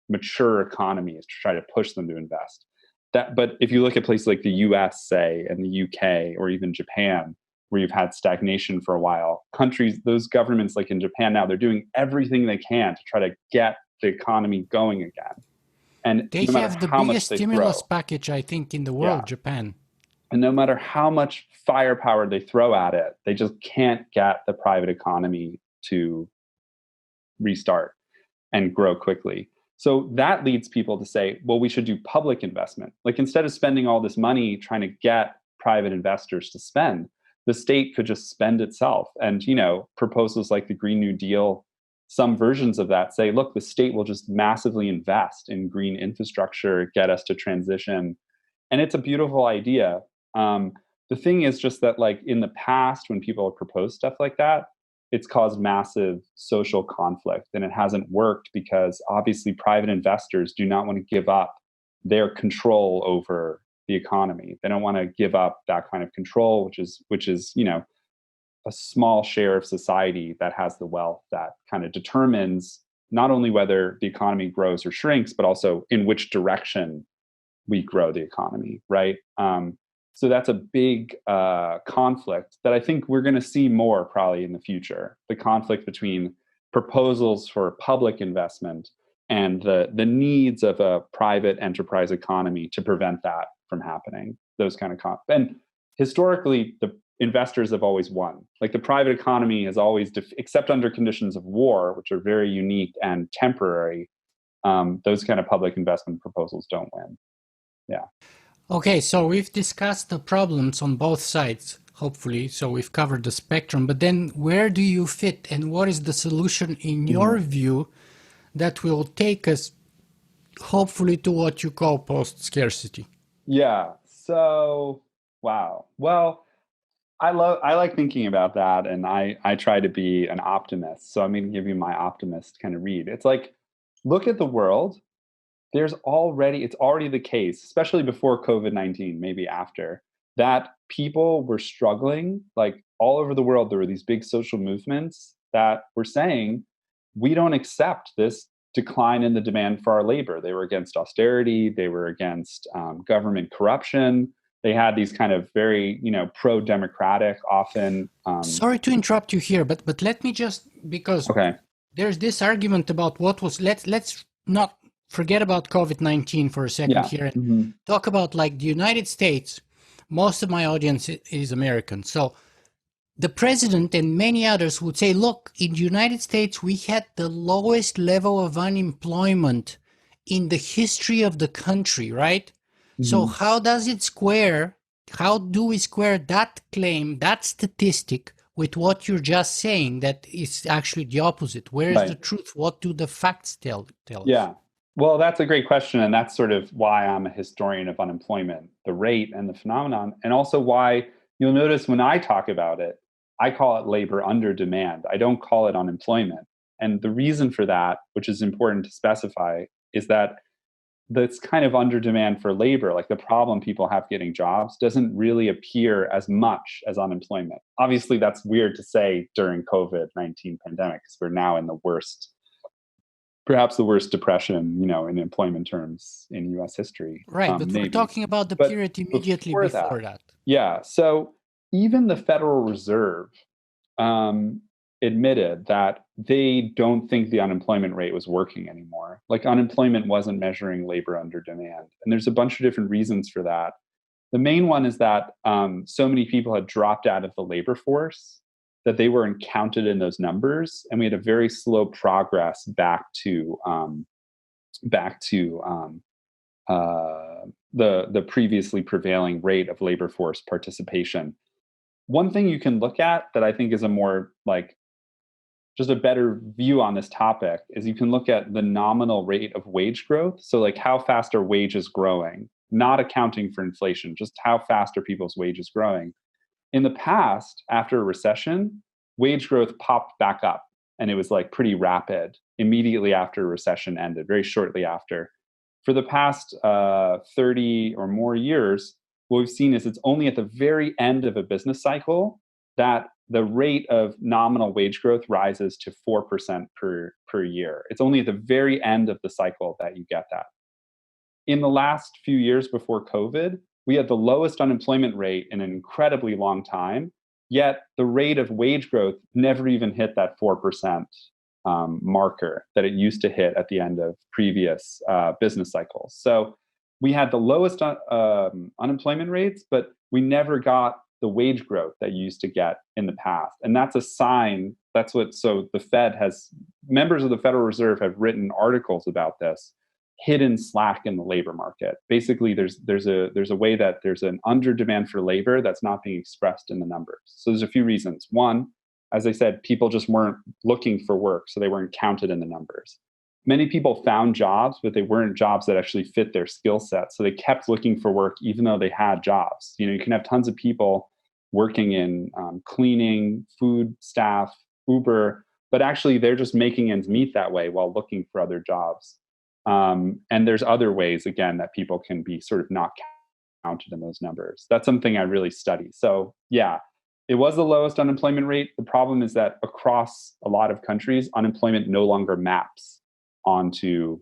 mature economies to try to push them to invest. But if you look at places like the US, say, and the UK, or even Japan, where you've had stagnation for a while, those governments, like in Japan now, they're doing everything they can to try to get the economy going again. And they no have the biggest stimulus package, I think, in the world, Japan. And no matter how much firepower they throw at it, they just can't get the private economy to restart and grow quickly. So that leads people to say, well, we should do public investment. Like, instead of spending all this money trying to get private investors to spend, the state could just spend itself. And, proposals like the Green New Deal, some versions of that say, look, the state will just massively invest in green infrastructure, get us to transition. And it's a beautiful idea. The thing is just that, like, in the past, when people have proposed stuff like that, it's caused massive social conflict, and it hasn't worked because obviously private investors do not want to give up their control over the economy. They don't want to give up that kind of control, which is a small share of society that has the wealth that kind of determines not only whether the economy grows or shrinks, but also in which direction we grow the economy, right? So that's a big conflict that I think we're going to see more probably in the future. The conflict between proposals for public investment and the needs of a private enterprise economy to prevent that from happening. Those kind of and historically, the investors have always won. Like, the private economy has always, except under conditions of war, which are very unique and temporary, those kind of public investment proposals don't win. Yeah. Okay, so we've discussed the problems on both sides, hopefully. So we've covered the spectrum, but then where do you fit, and what is the solution in your view that will take us hopefully to what you call post-scarcity? Yeah. So, wow. Well, I like thinking about that, and I try to be an optimist. So I'm going to give you my optimist kind of read. It's like, look at the world. It's already the case, especially before COVID-19, maybe after, that people were struggling. Like, all over the world, there were these big social movements that were saying, we don't accept this decline in the demand for our labor. They were against austerity. They were against government corruption. They had these kind of very, pro-democratic, often. Sorry to interrupt you here, but let me just, because there's this argument about what was, let's not forget about COVID-19 for a second here and talk about, like, the United States. Most of my audience is American. So the president and many others would say, look, in the United States, we had the lowest level of unemployment in the history of the country, right? So how do we square that claim, that statistic, with what you're just saying, that is actually the opposite? Where is the truth? What do the facts tell us? Yeah. Well, that's a great question. And that's sort of why I'm a historian of unemployment, the rate and the phenomenon. And also why you'll notice when I talk about it, I call it labor under demand. I don't call it unemployment. And the reason for that, which is important to specify, is that this kind of under demand for labor, like the problem people have getting jobs, doesn't really appear as much as unemployment. Obviously, that's weird to say during COVID-19 pandemic, because we're now in perhaps the worst depression, in employment terms in U.S. history. Right, but we're talking about the period immediately before that. Yeah, so even the Federal Reserve admitted that they don't think the unemployment rate was working anymore. Like, unemployment wasn't measuring labor under demand. And there's a bunch of different reasons for that. The main one is that so many people had dropped out of the labor force that they weren't counted in those numbers, and we had a very slow progress back to the previously prevailing rate of labor force participation. One thing you can look at that I think is a more, like, just a better view on this topic is you can look at the nominal rate of wage growth. So, like, how fast are wages growing not accounting for inflation, just how fast are people's wages growing. In the past, after a recession, wage growth popped back up, and it was like pretty rapid immediately after a recession ended, very shortly after. For the past 30 or more years, what we've seen is it's only at the very end of a business cycle that the rate of nominal wage growth rises to 4% per year. It's only at the very end of the cycle that you get that. In the last few years before COVID, we had the lowest unemployment rate in an incredibly long time, yet the rate of wage growth never even hit that 4% marker that it used to hit at the end of previous business cycles. So we had the lowest unemployment rates, but we never got the wage growth that you used to get in the past. And that's a sign, so the Fed members of the Federal Reserve have written articles about this, hidden slack in the labor market. Basically, there's a way that there's an under demand for labor that's not being expressed in the numbers. So there's a few reasons. One, as I said, people just weren't looking for work, so they weren't counted in the numbers. Many people found jobs, but they weren't jobs that actually fit their skill set. So they kept looking for work even though they had jobs. You can have tons of people working in cleaning, food staff, Uber, but actually they're just making ends meet that way while looking for other jobs. And there's other ways, again, that people can be sort of not counted in those numbers. That's something I really study. So yeah, it was the lowest unemployment rate. The problem is that across a lot of countries, unemployment no longer maps onto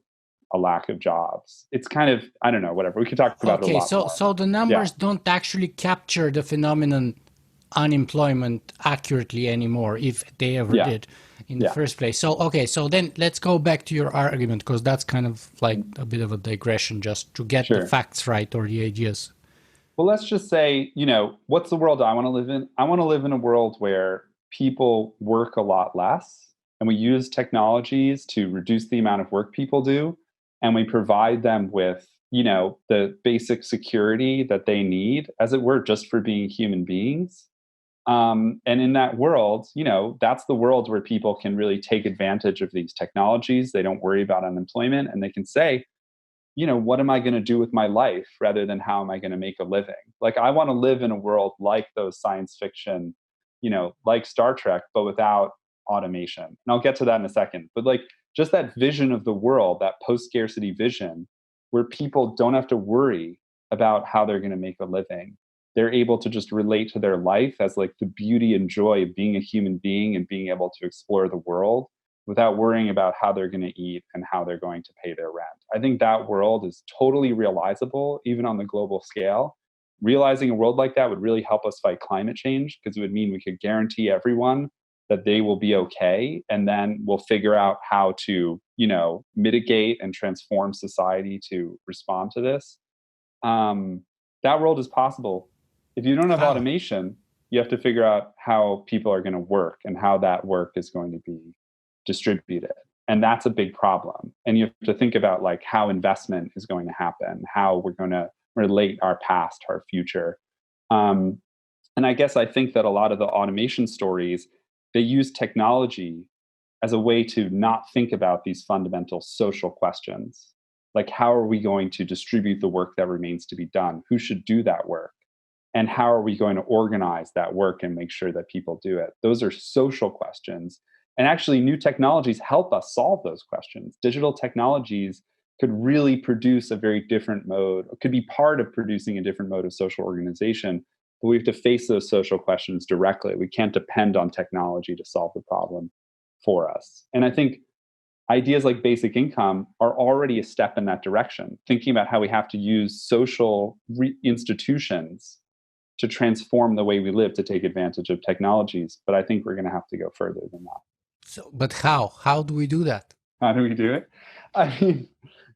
a lack of jobs. It's kind of, I don't know, whatever. We could talk about it a lot more. So the numbers don't actually capture the phenomenon unemployment accurately anymore, if they ever did in the first place. So then let's go back to your argument, because that's kind of like a bit of a digression just to get the facts right, or the ideas. Well, let's just say, what's the world I want to live in? I want to live in a world where people work a lot less, and we use technologies to reduce the amount of work people do, and we provide them with, the basic security that they need, as it were, just for being human beings. And in that world, that's the world where people can really take advantage of these technologies. They don't worry about unemployment, and they can say, what am I going to do with my life rather than how am I going to make a living? Like, I want to live in a world like those science fiction, like Star Trek, but without automation. And I'll get to that in a second. But like, just that vision of the world, that post-scarcity vision, where people don't have to worry about how they're going to make a living. They're able to just relate to their life as like the beauty and joy of being a human being and being able to explore the world without worrying about how they're going to eat and how they're going to pay their rent. I think that world is totally realizable, even on the global scale. Realizing a world like that would really help us fight climate change, because it would mean we could guarantee everyone that they will be okay, and then we'll figure out how to, mitigate and transform society to respond to this. That world is possible. If you don't have automation, you have to figure out how people are going to work and how that work is going to be distributed. And that's a big problem. And you have to think about like how investment is going to happen, how we're going to relate our past to our future. And I guess I think that a lot of the automation stories, they use technology as a way to not think about these fundamental social questions. Like, how are we going to distribute the work that remains to be done? Who should do that work? And how are we going to organize that work and make sure that people do it? Those are social questions. And actually, new technologies help us solve those questions. Digital technologies could really produce a very different mode, could be part of producing a different mode of social organization. But we have to face those social questions directly. We can't depend on technology to solve the problem for us. And I think ideas like basic income are already a step in that direction, thinking about how we have to use social institutions to transform the way we live to take advantage of technologies. But I think we're going to have to go further than that. So, but how? How do we do that? How do we do it? I mean,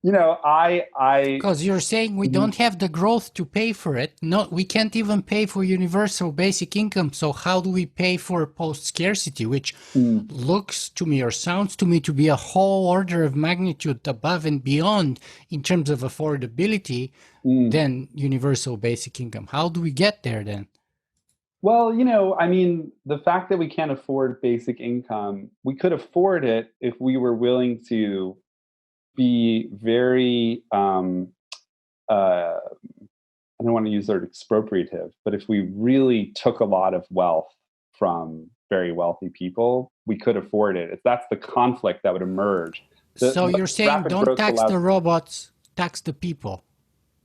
because you're saying we don't have the growth to pay for it. No, we can't even pay for universal basic income. So how do we pay for post-scarcity, which looks to me or sounds to me to be a whole order of magnitude above and beyond in terms of affordability than universal basic income? How do we get there then? Well, the fact that we can't afford basic income, we could afford it if we were willing to be very uh, I don't want to use the word expropriative, but if we really took a lot of wealth from very wealthy people, we could afford it. That's the conflict that would emerge. So What you're saying rapid don't growth tax allows. the robots, tax the people.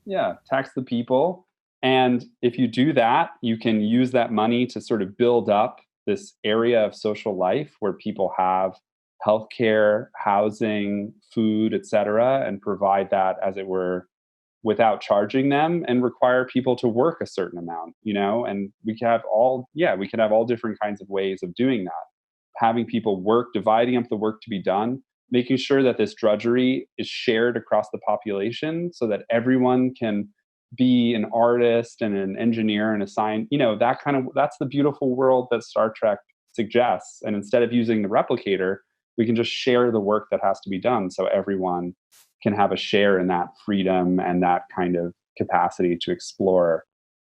Yeah, tax the people. And if you do that, you can use that money to sort of build up this area of social life where people have healthcare, housing, food, et cetera, and provide that, as it were, without charging them, and require people to work a certain amount, and we could have all different kinds of ways of doing that. Having people work, dividing up the work to be done, making sure that this drudgery is shared across the population so that everyone can be an artist and an engineer and a science, that's the beautiful world that Star Trek suggests. And instead of using the replicator, we can just share the work that has to be done so everyone can have a share in that freedom and that kind of capacity to explore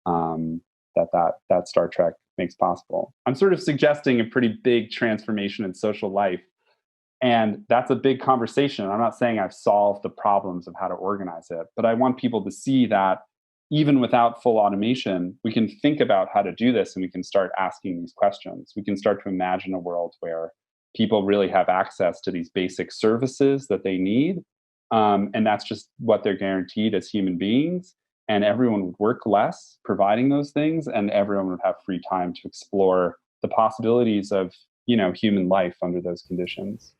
that Star Trek makes possible. I'm sort of suggesting a pretty big transformation in social life, and that's a big conversation. I'm not saying I've solved the problems of how to organize it, but I want people to see that even without full automation, we can think about how to do this, and we can start asking these questions. We can start to imagine a world where people really have access to these basic services that they need. And that's just what they're guaranteed as human beings. And everyone would work less providing those things, and everyone would have free time to explore the possibilities of, human life under those conditions.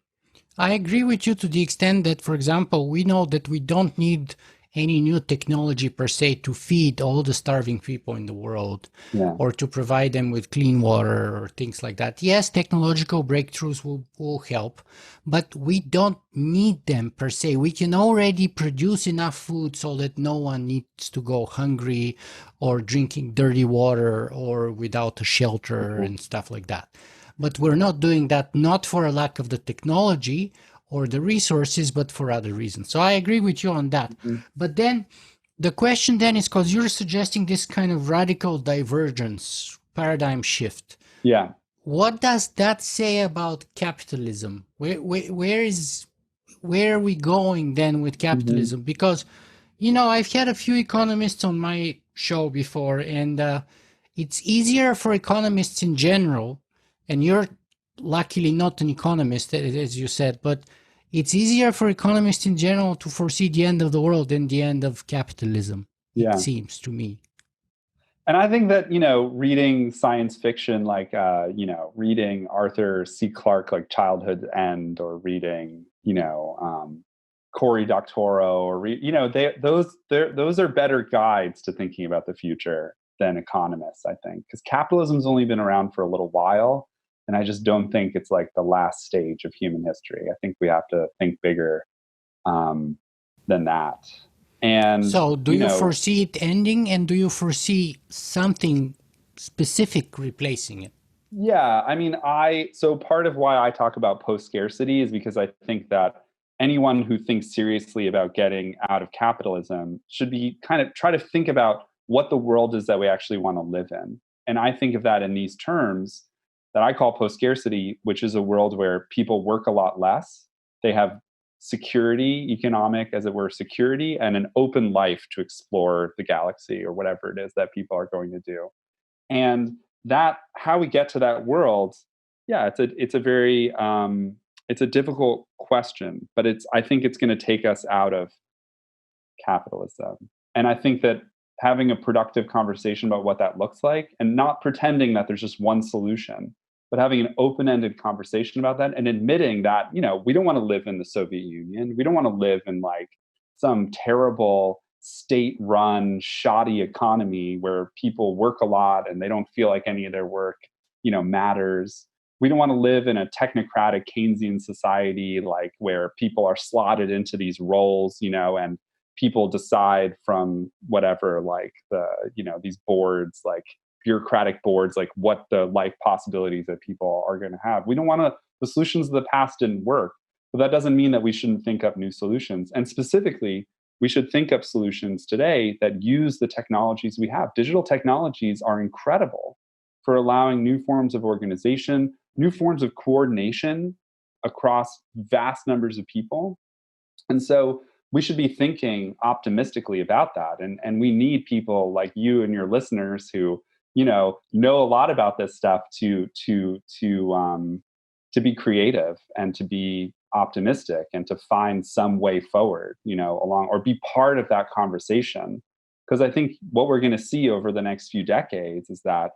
I agree with you to the extent that, for example, we know that we don't need any new technology per se to feed all the starving people in the world, or to provide them with clean water or things like that. Yes, technological breakthroughs will help, but we don't need them per se. We can already produce enough food so that no one needs to go hungry or drinking dirty water or without a shelter and stuff like that. But we're not doing that, not for a lack of the technology or the resources, but for other reasons. So I agree with you on that. But then the question then is, because you're suggesting this kind of radical divergence, paradigm shift. Yeah. What does that say about capitalism? Where are we going then with capitalism? Because, I've had a few economists on my show before, and it's easier for economists in general, and you're luckily not an economist, as you said, but it's easier for economists in general to foresee the end of the world than the end of capitalism, it seems to me. And I think that, reading science fiction, like, reading Arthur C. Clarke, like Childhood's End, or reading, Cory Doctorow, or, those are better guides to thinking about the future than economists, I think, because capitalism's only been around for a little while. And I just don't think it's like the last stage of human history. I think we have to think bigger than that. And so do you foresee it ending, and do you foresee something specific replacing it? Yeah, I mean, so part of why I talk about post-scarcity is because I think that anyone who thinks seriously about getting out of capitalism should be kind of try to think about what the world is that we actually want to live in. And I think of that in these terms that I call post-scarcity, which is a world where people work a lot less. They have security, economic, as it were, security, and an open life to explore the galaxy or whatever it is that people are going to do. And that, how we get to that world, it's a very it's a difficult question, but I think it's going to take us out of capitalism. And I think that having a productive conversation about what that looks like, and not pretending that there's just one solution, but having an open-ended conversation about that, and admitting that, we don't want to live in the Soviet Union. We don't want to live in like some terrible state-run shoddy economy where people work a lot and they don't feel like any of their work, matters. We don't want to live in a technocratic Keynesian society, like where people are slotted into these roles, and people decide from whatever, like these boards, like bureaucratic boards, like what the life possibilities that people are going to have. We don't want the solutions of the past didn't work, but that doesn't mean that we shouldn't think up new solutions. And specifically, we should think up solutions today that use the technologies we have. Digital technologies are incredible for allowing new forms of organization, new forms of coordination across vast numbers of people. And so we should be thinking optimistically about that. And we need people like you and your listeners who, know a lot about this stuff to be creative and to be optimistic and to find some way forward, along, or be part of that conversation. Because I think what we're going to see over the next few decades is that,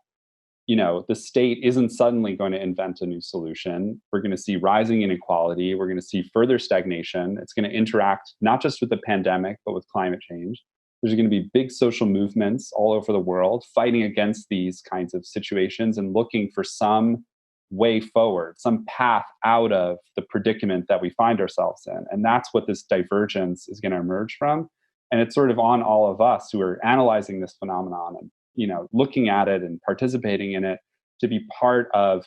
the state isn't suddenly going to invent a new solution. We're going to see rising inequality. We're going to see further stagnation. It's going to interact not just with the pandemic, but with climate change. There's going to be big social movements all over the world fighting against these kinds of situations and looking for some way forward, some path out of the predicament that we find ourselves in. And that's what this divergence is going to emerge from. And it's sort of on all of us who are analyzing this phenomenon and, looking at it and participating in it to be part of,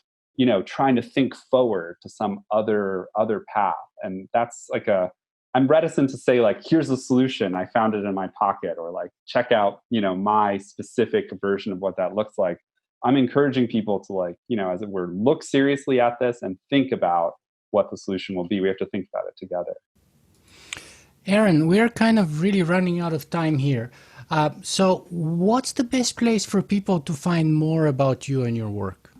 trying to think forward to some other path. And that's like I'm reticent to say like, here's the solution, I found it in my pocket, or like, check out, my specific version of what that looks like. I'm encouraging people to like, as it were, look seriously at this and think about what the solution will be. We have to think about it together. Aaron, we're kind of really running out of time here. So what's the best place for people to find more about you and your work?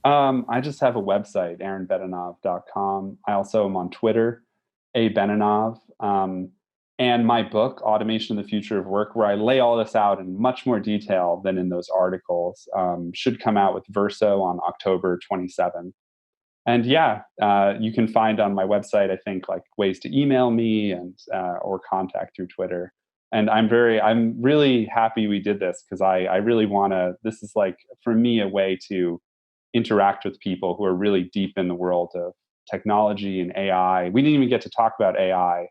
I just have a website, aaronbenanav.com. I also am on Twitter, Benanav. And my book, Automation, the Future of Work, where I lay all this out in much more detail than in those articles, should come out with Verso on October 27th. And you can find on my website, I think, like ways to email me and or contact through Twitter. And I'm really happy we did this, because I really want to, this is like, for me, a way to interact with people who are really deep in the world of technology and AI. We didn't even get to talk about AI.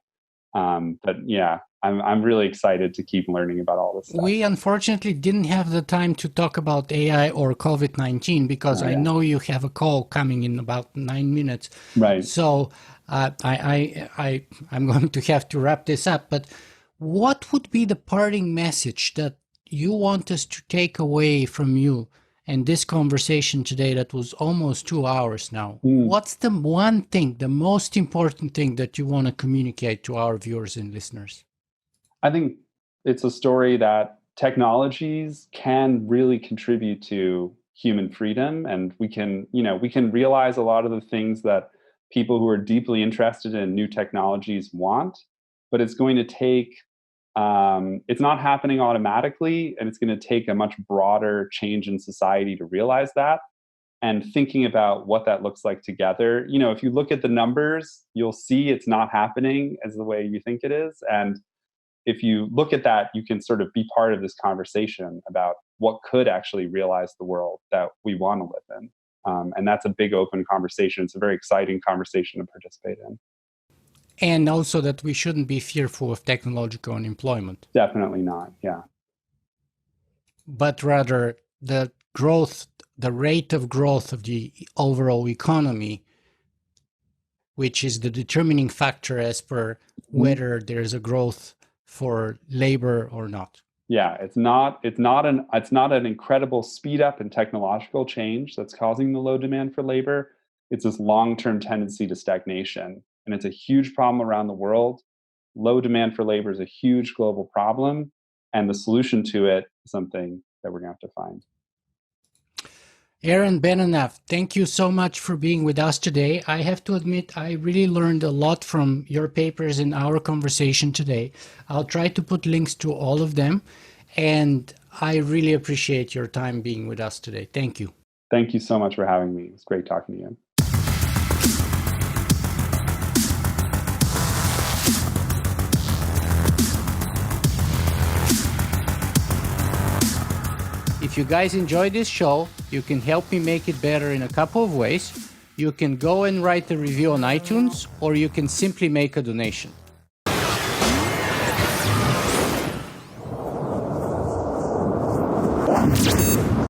But yeah, I'm really excited to keep learning about all this stuff. We unfortunately didn't have the time to talk about AI or COVID-19 because I know you have a call coming in about 9 minutes. Right. So I'm going to have to wrap this up. But what would be the parting message that you want us to take away from you and this conversation today that was almost 2 hours now? What's the one thing, the most important thing that you want to communicate to our viewers and listeners? I think it's a story that technologies can really contribute to human freedom, and we can realize a lot of the things that people who are deeply interested in new technologies want, but it's going to take it's not happening automatically, and it's going to take a much broader change in society to realize that. And thinking about what that looks like together, if you look at the numbers, you'll see it's not happening as the way you think it is. And if you look at that, you can sort of be part of this conversation about what could actually realize the world that we want to live in. And that's a big open conversation. It's a very exciting conversation to participate in. And also that we shouldn't be fearful of technological unemployment. Definitely not, yeah. But rather the rate of growth of the overall economy, which is the determining factor as per whether there's a growth for labor or not. Yeah, it's not an incredible speed up in technological change that's causing the low demand for labor. It's this long-term tendency to stagnation. And it's a huge problem around the world. Low demand for labor is a huge global problem. And the solution to it is something that we're going to have to find. Aaron Benanav, thank you so much for being with us today. I have to admit, I really learned a lot from your papers in our conversation today. I'll try to put links to all of them. And I really appreciate your time being with us today. Thank you. Thank you so much for having me. It was great talking to you. If you guys enjoyed this show, you can help me make it better in a couple of ways. You can go and write a review on iTunes, or you can simply make a donation.